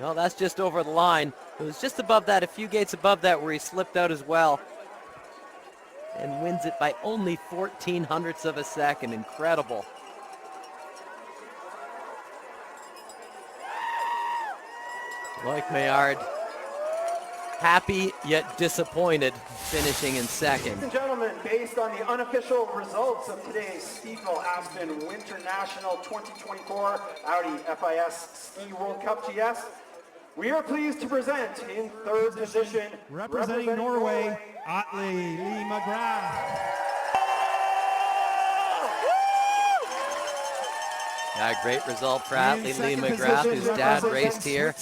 No, that's just over the line. It was just above that, a few gates above that, where he slipped out as well. And wins it by only 14 hundredths of a second. Incredible. Loic Maillard, happy yet disappointed, finishing in second. Ladies and gentlemen, based on the unofficial results of today's Stiefel Aspen Winter National 2024 Audi FIS Ski World Cup GS, we are pleased to present in third position, representing Norway, Atle Lee McGrath. Yeah, great result for Atle Lee McGrath, whose dad raced here.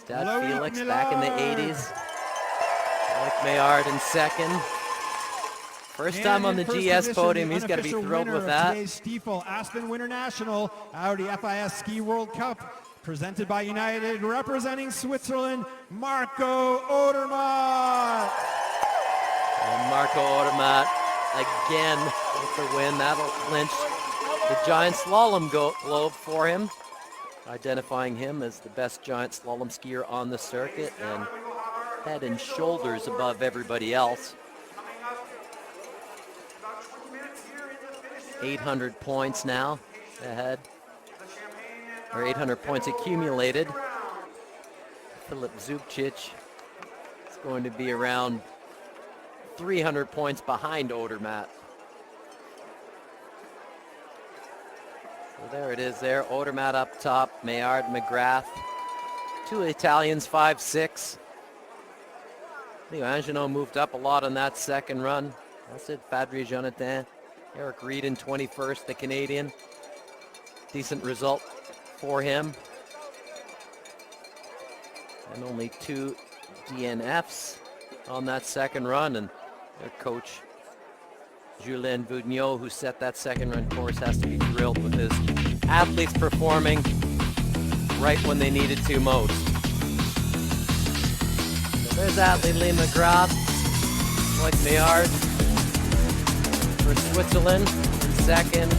Dad Felix back in the 80s. Loic Maillard in second. First time on the GS podium, he's got to be thrilled with that. Today's Stiefel Aspen Winter National Audi FIS Ski World Cup, presented by United, representing Switzerland, Marco Odermatt. And Marco Odermatt again with the win. That'll clinch the giant slalom globe for him, identifying him as the best giant slalom skier on the circuit and head and shoulders above everybody else. 800 points now ahead, or 800 points accumulated. Filip Zubcic is going to be around 300 points behind Odermatt. So there it is there. Odermatt up top, Maillard, McGrath. Two Italians, 5-6. Leo Angino moved up a lot on that second run. That's it, Fadri Jonathan. Eric Reed in 21st, the Canadian. Decent result for him. And only 2 DNFs on that second run. And their coach, Julien Vugnot, who set that second run course, has to be thrilled with his athletes performing right when they needed to most. So there's Adeline McGrath, like Maillard for Switzerland in second.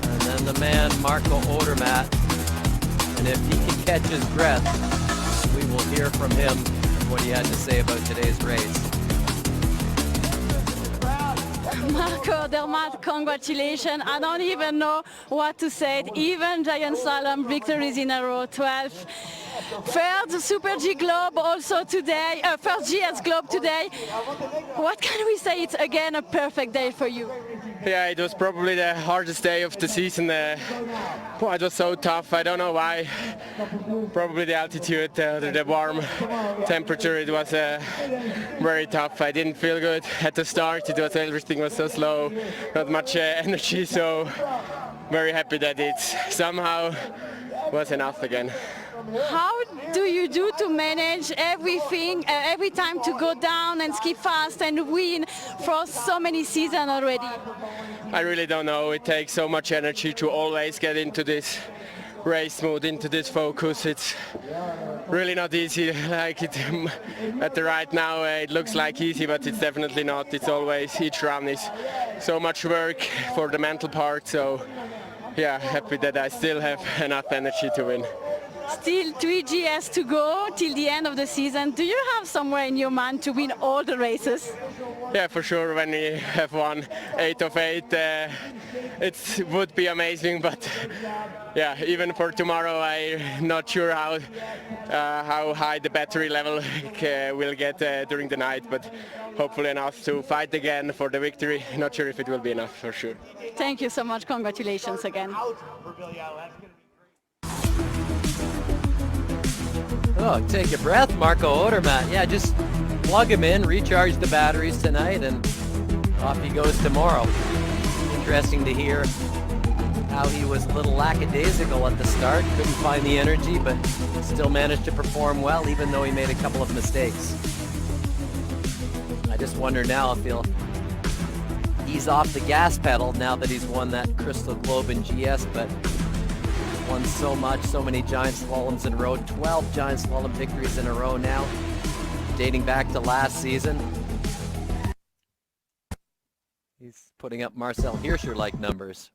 And then the man, Marco Odermatt. And if he can catch his breath, we will hear from him what he had to say about today's race. Marco Odermatt, congratulations. I don't even know what to say. Even giant slalom victories in a row, 12. Third Super G Globe also today, first GS Globe today. What can we say? It's again a perfect day for you. Yeah, it was probably the hardest day of the season. It was so tough. I don't know why. Probably the altitude, the warm temperature. It was very tough. I didn't feel good at the start. Everything was so slow, not much energy. So very happy that it somehow was enough again. How do you do to manage everything, every time to go down and ski fast and win for so many seasons already? I really don't know. It takes so much energy to always get into this race mood, into this focus. It's really not easy. Like it at the right now, it looks like easy, but it's definitely not. It's always, each run is so much work for the mental part. So yeah, happy that I still have enough energy to win. Still 3 GS to go till the end of the season. Do you have somewhere in your mind to win all the races? Yeah, for sure. When we have won 8 of 8, it would be amazing. But yeah, even for tomorrow, I'm not sure how high the battery level will get during the night. But hopefully enough to fight again for the victory. Not sure if it will be enough, for sure. Thank you so much. Congratulations again. Oh, take a breath, Marco Odermatt. Yeah, just plug him in, recharge the batteries tonight, and off he goes tomorrow. Interesting to hear how he was a little lackadaisical at the start. Couldn't find the energy, but still managed to perform well, even though he made a couple of mistakes. I just wonder now if he'll ease off the gas pedal now that he's won that Crystal Globe in GS, but won so much, so many giant slaloms in a row, 12 giant slalom victories in a row now, dating back to last season. He's putting up Marcel Hirscher-like numbers.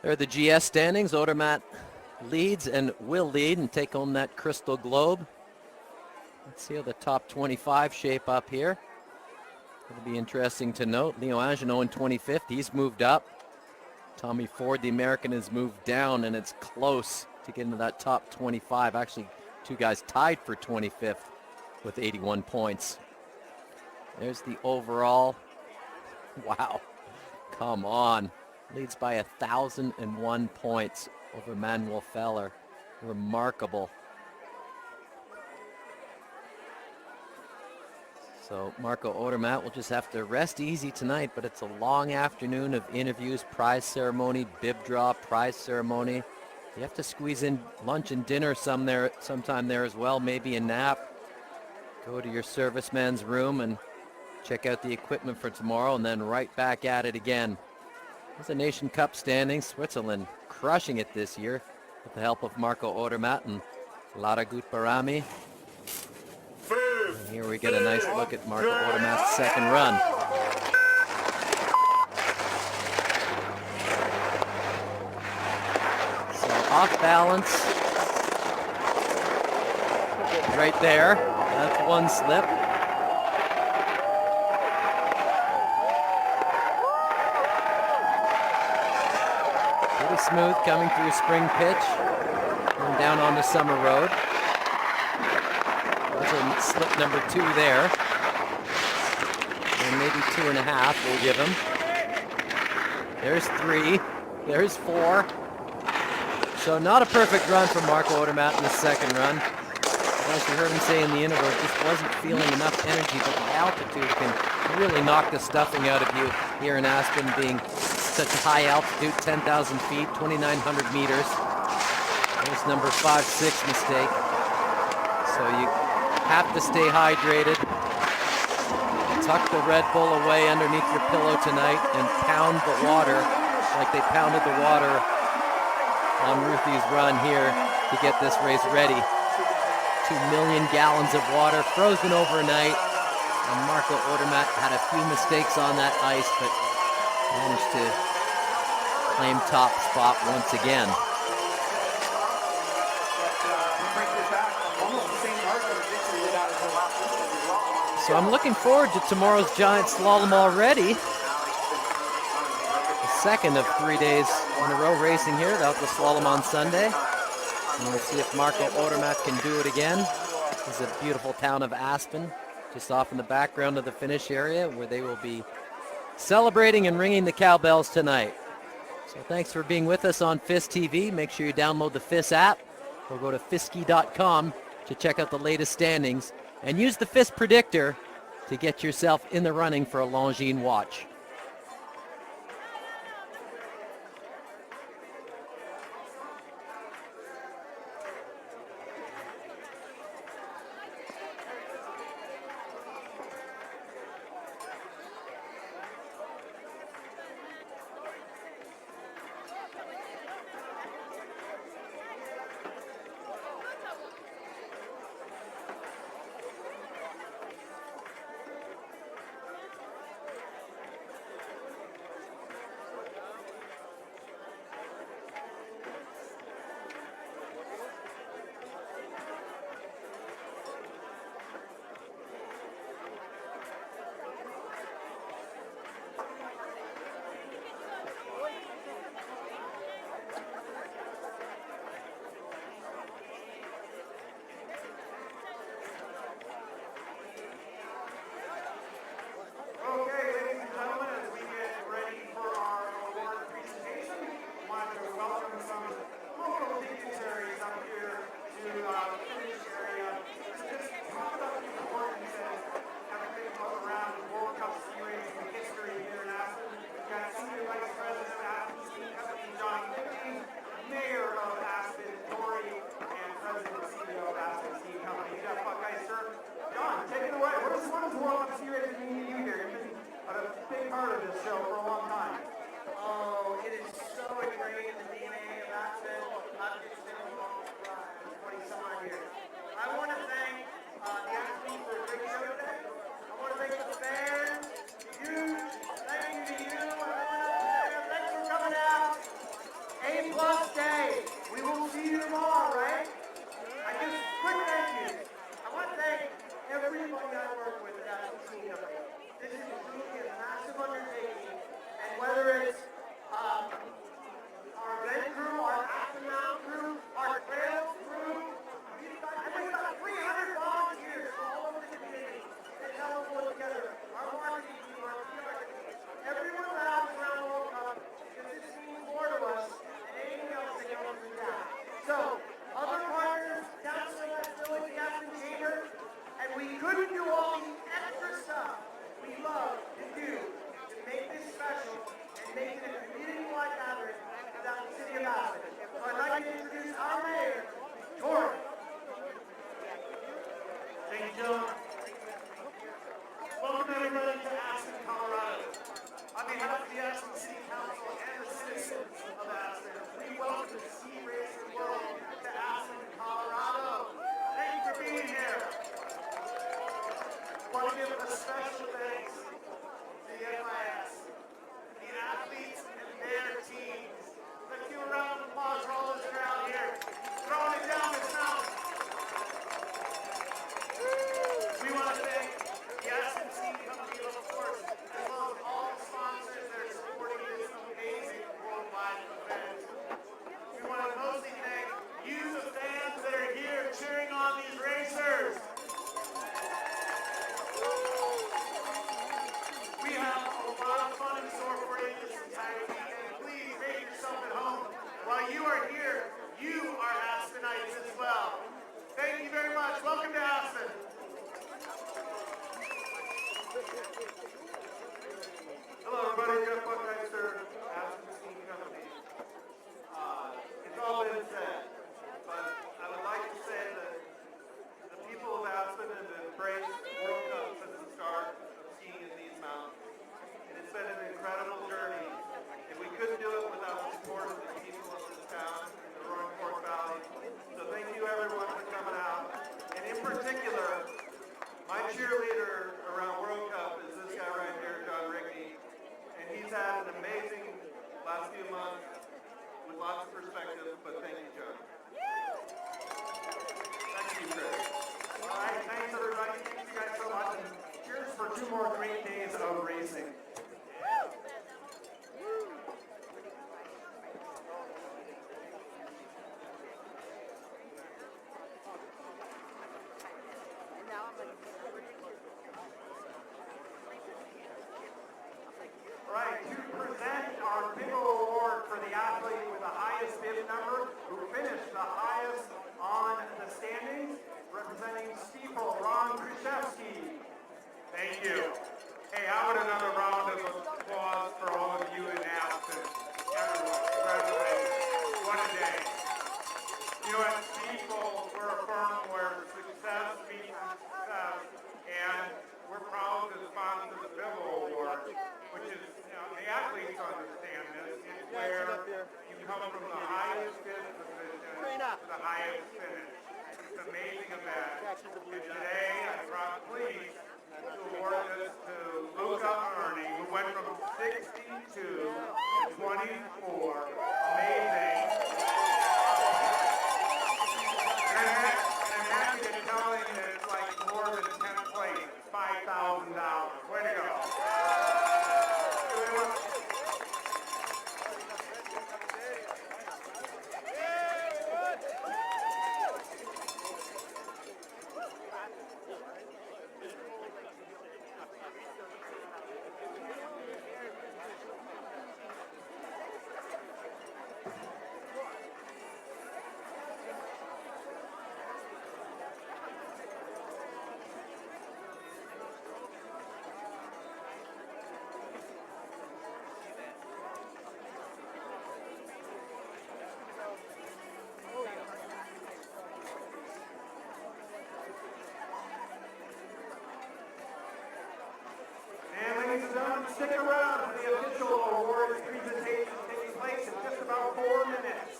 There are the GS standings. Odermatt leads and will lead and take home that Crystal Globe. Let's see how the top 25 shape up here. It'll be interesting to note. Leo Angino in 25th. He's moved up. Tommy Ford, the American, has moved down, and it's close to get into that top 25. Actually, two guys tied for 25th with 81 points. There's the overall. Wow. Come on. Leads by 1,001 points over Manuel Feller. Remarkable. So Marco Odermatt will just have to rest easy tonight, but it's a long afternoon of interviews, prize ceremony, bib draw, prize ceremony. You have to squeeze in lunch and dinner sometime there as well, maybe a nap. Go to your serviceman's room and check out the equipment for tomorrow, and then right back at it again. There's the Nation Cup standings. Switzerland crushing it this year with the help of Marco Odermatt and Lara Gutbarami. And here we get a nice look at Marco Odermatt's second run. Off balance. Right there. That's one slip. Pretty smooth coming through spring pitch. Going down on the summer road. That's slip number 2 there. And maybe 2.5 we'll give him. There's 3. There's 4. So not a perfect run for Marco Odermatt in the second run. As you heard him say in the interval, just wasn't feeling enough energy, but the altitude can really knock the stuffing out of you here in Aspen, being such a high altitude, 10,000 feet, 2,900 meters. There's number 5-6 mistake. So you have to stay hydrated. Tuck the Red Bull away underneath your pillow tonight and pound the water like they pounded the water on Ruthie's run here to get this race ready. 2 million gallons of water frozen overnight, and Marco Odermatt had a few mistakes on that ice, but managed to claim top spot once again. So I'm looking forward to tomorrow's giant slalom already. The second of 3 days in a row racing here without the slalom on Sunday. And we'll see if Marco Odermatt can do it again. This is a beautiful town of Aspen, just off in the background of the finish area, where they will be celebrating and ringing the cowbells tonight. So thanks for being with us on FIS TV. Make sure you download the FIS app or go to fisky.com to check out the latest standings, and use the FIS predictor to get yourself in the running for a Longines watch. Welcome everybody to Aspen, Colorado. On behalf of the Aspen City Council and the citizens of Aspen, we welcome the ski racing world to Aspen, Colorado. Thank you for being here. I want to give a special thanks to the FIS, the athletes and their teams. Let's give a round of applause for all those around here. few months with lots of perspective, but thank you, John. Thank you, Chris. All right, thanks everybody. Thank you guys so much. And cheers for 2 more great days of racing. All right, to present our Bingo Award for the athlete with the highest bib number, who finished the highest on the standings, representing Stiefel, Ron Krzyzewski. Thank you. Hey, how about another round of applause for all of you in Aspen? Everyone, congratulations. What a day. You know, at Stiefel, we're a firm where success meets success, and we're proud to sponsor the Bingo Award, which is, the athletes understand this, is where you come from the highest bid position to the highest finish. It's an amazing event. And today, I'm pleased to award this to Luca Ernie, who went from 62 to 24. Amazing. And I'm happy to tell you that it's like more than 10th place. It's $5,000. Way to go. Ladies and gentlemen, stick around for the official awards presentation taking place in just about 4 minutes.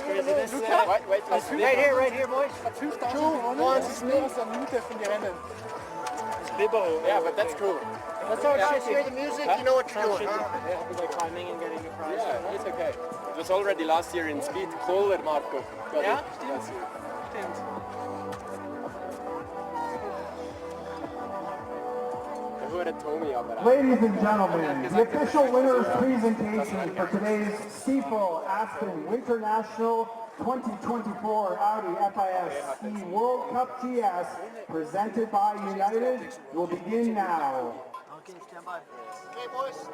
Right here, boys. Yeah, but that's cool. That's how it should hear the music, you know what you're doing. Climbing and getting a prize. Yeah, it's okay. It was already last year in speed. Kohler Marco. Yeah? Last year. Who had told me about that? Ladies and gentlemen, the official winner's presentation for today's Stiefel Aspen Winter National 2024 Audi FIS Ski World Cup GS presented by United will begin now. Okay, boys.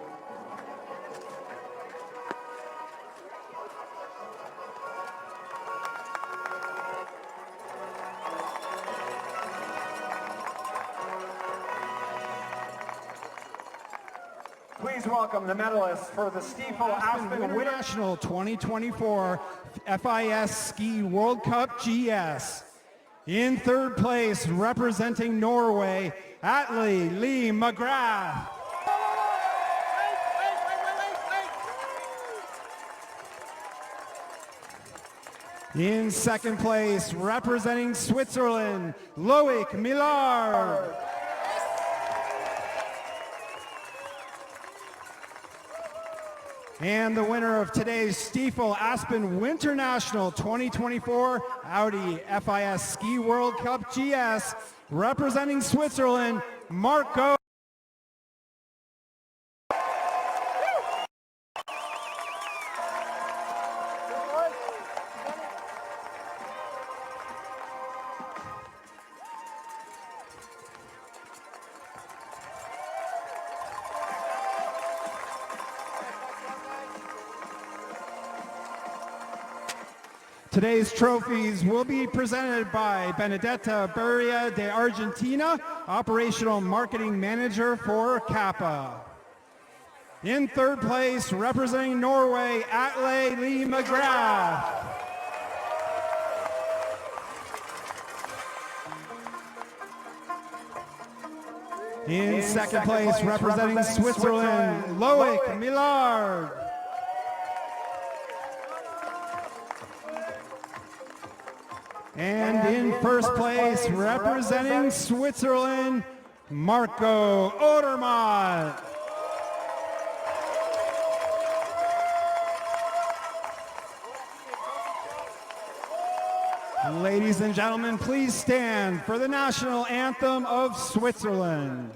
Please welcome the medalists for the Stiefel Aspen Winter National 2024 FIS Ski World Cup GS. In third place, representing Norway, Atle Lee McGrath. In second place, representing Switzerland, Loic Millard. And the winner of today's Stiefel Aspen Winter National 2024 Audi FIS Ski World Cup GS, representing Switzerland, Marco. Today's trophies will be presented by Benedetta Beria de Argentina, Operational Marketing Manager for Kappa. In third place, representing Norway, Atle Lee McGrath. In second place, representing Switzerland, Loic Millard. And in first place, representing Switzerland, Marco Odermatt. Ladies and gentlemen, please stand for the national anthem of Switzerland.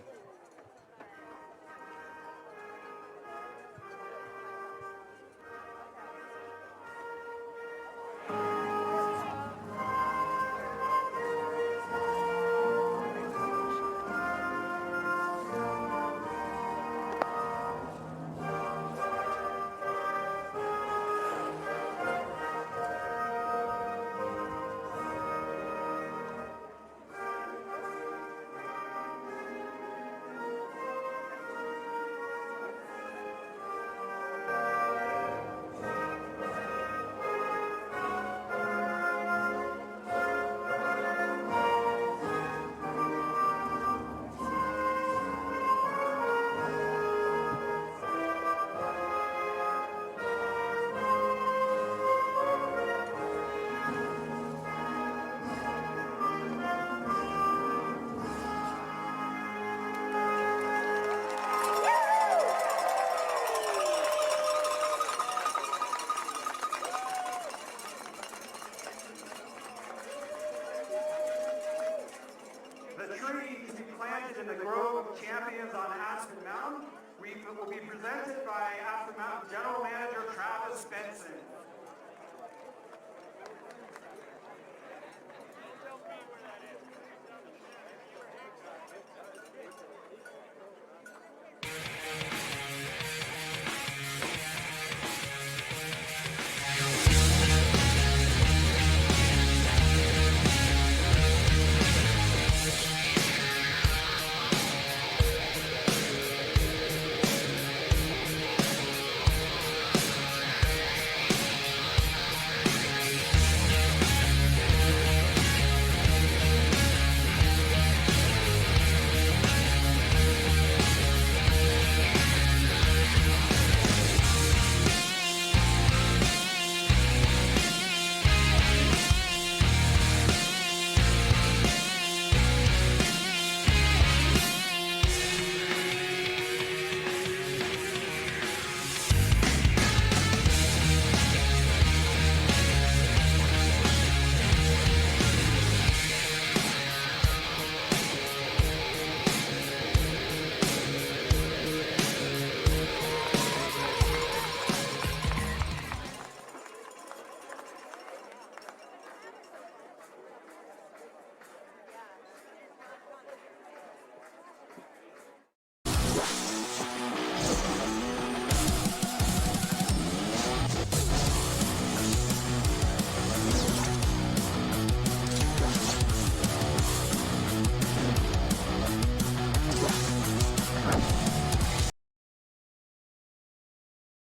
The tree to be planted in the Grove of Champions on Aspen Mountain will be presented by Aspen Mountain General Manager Travis Benson.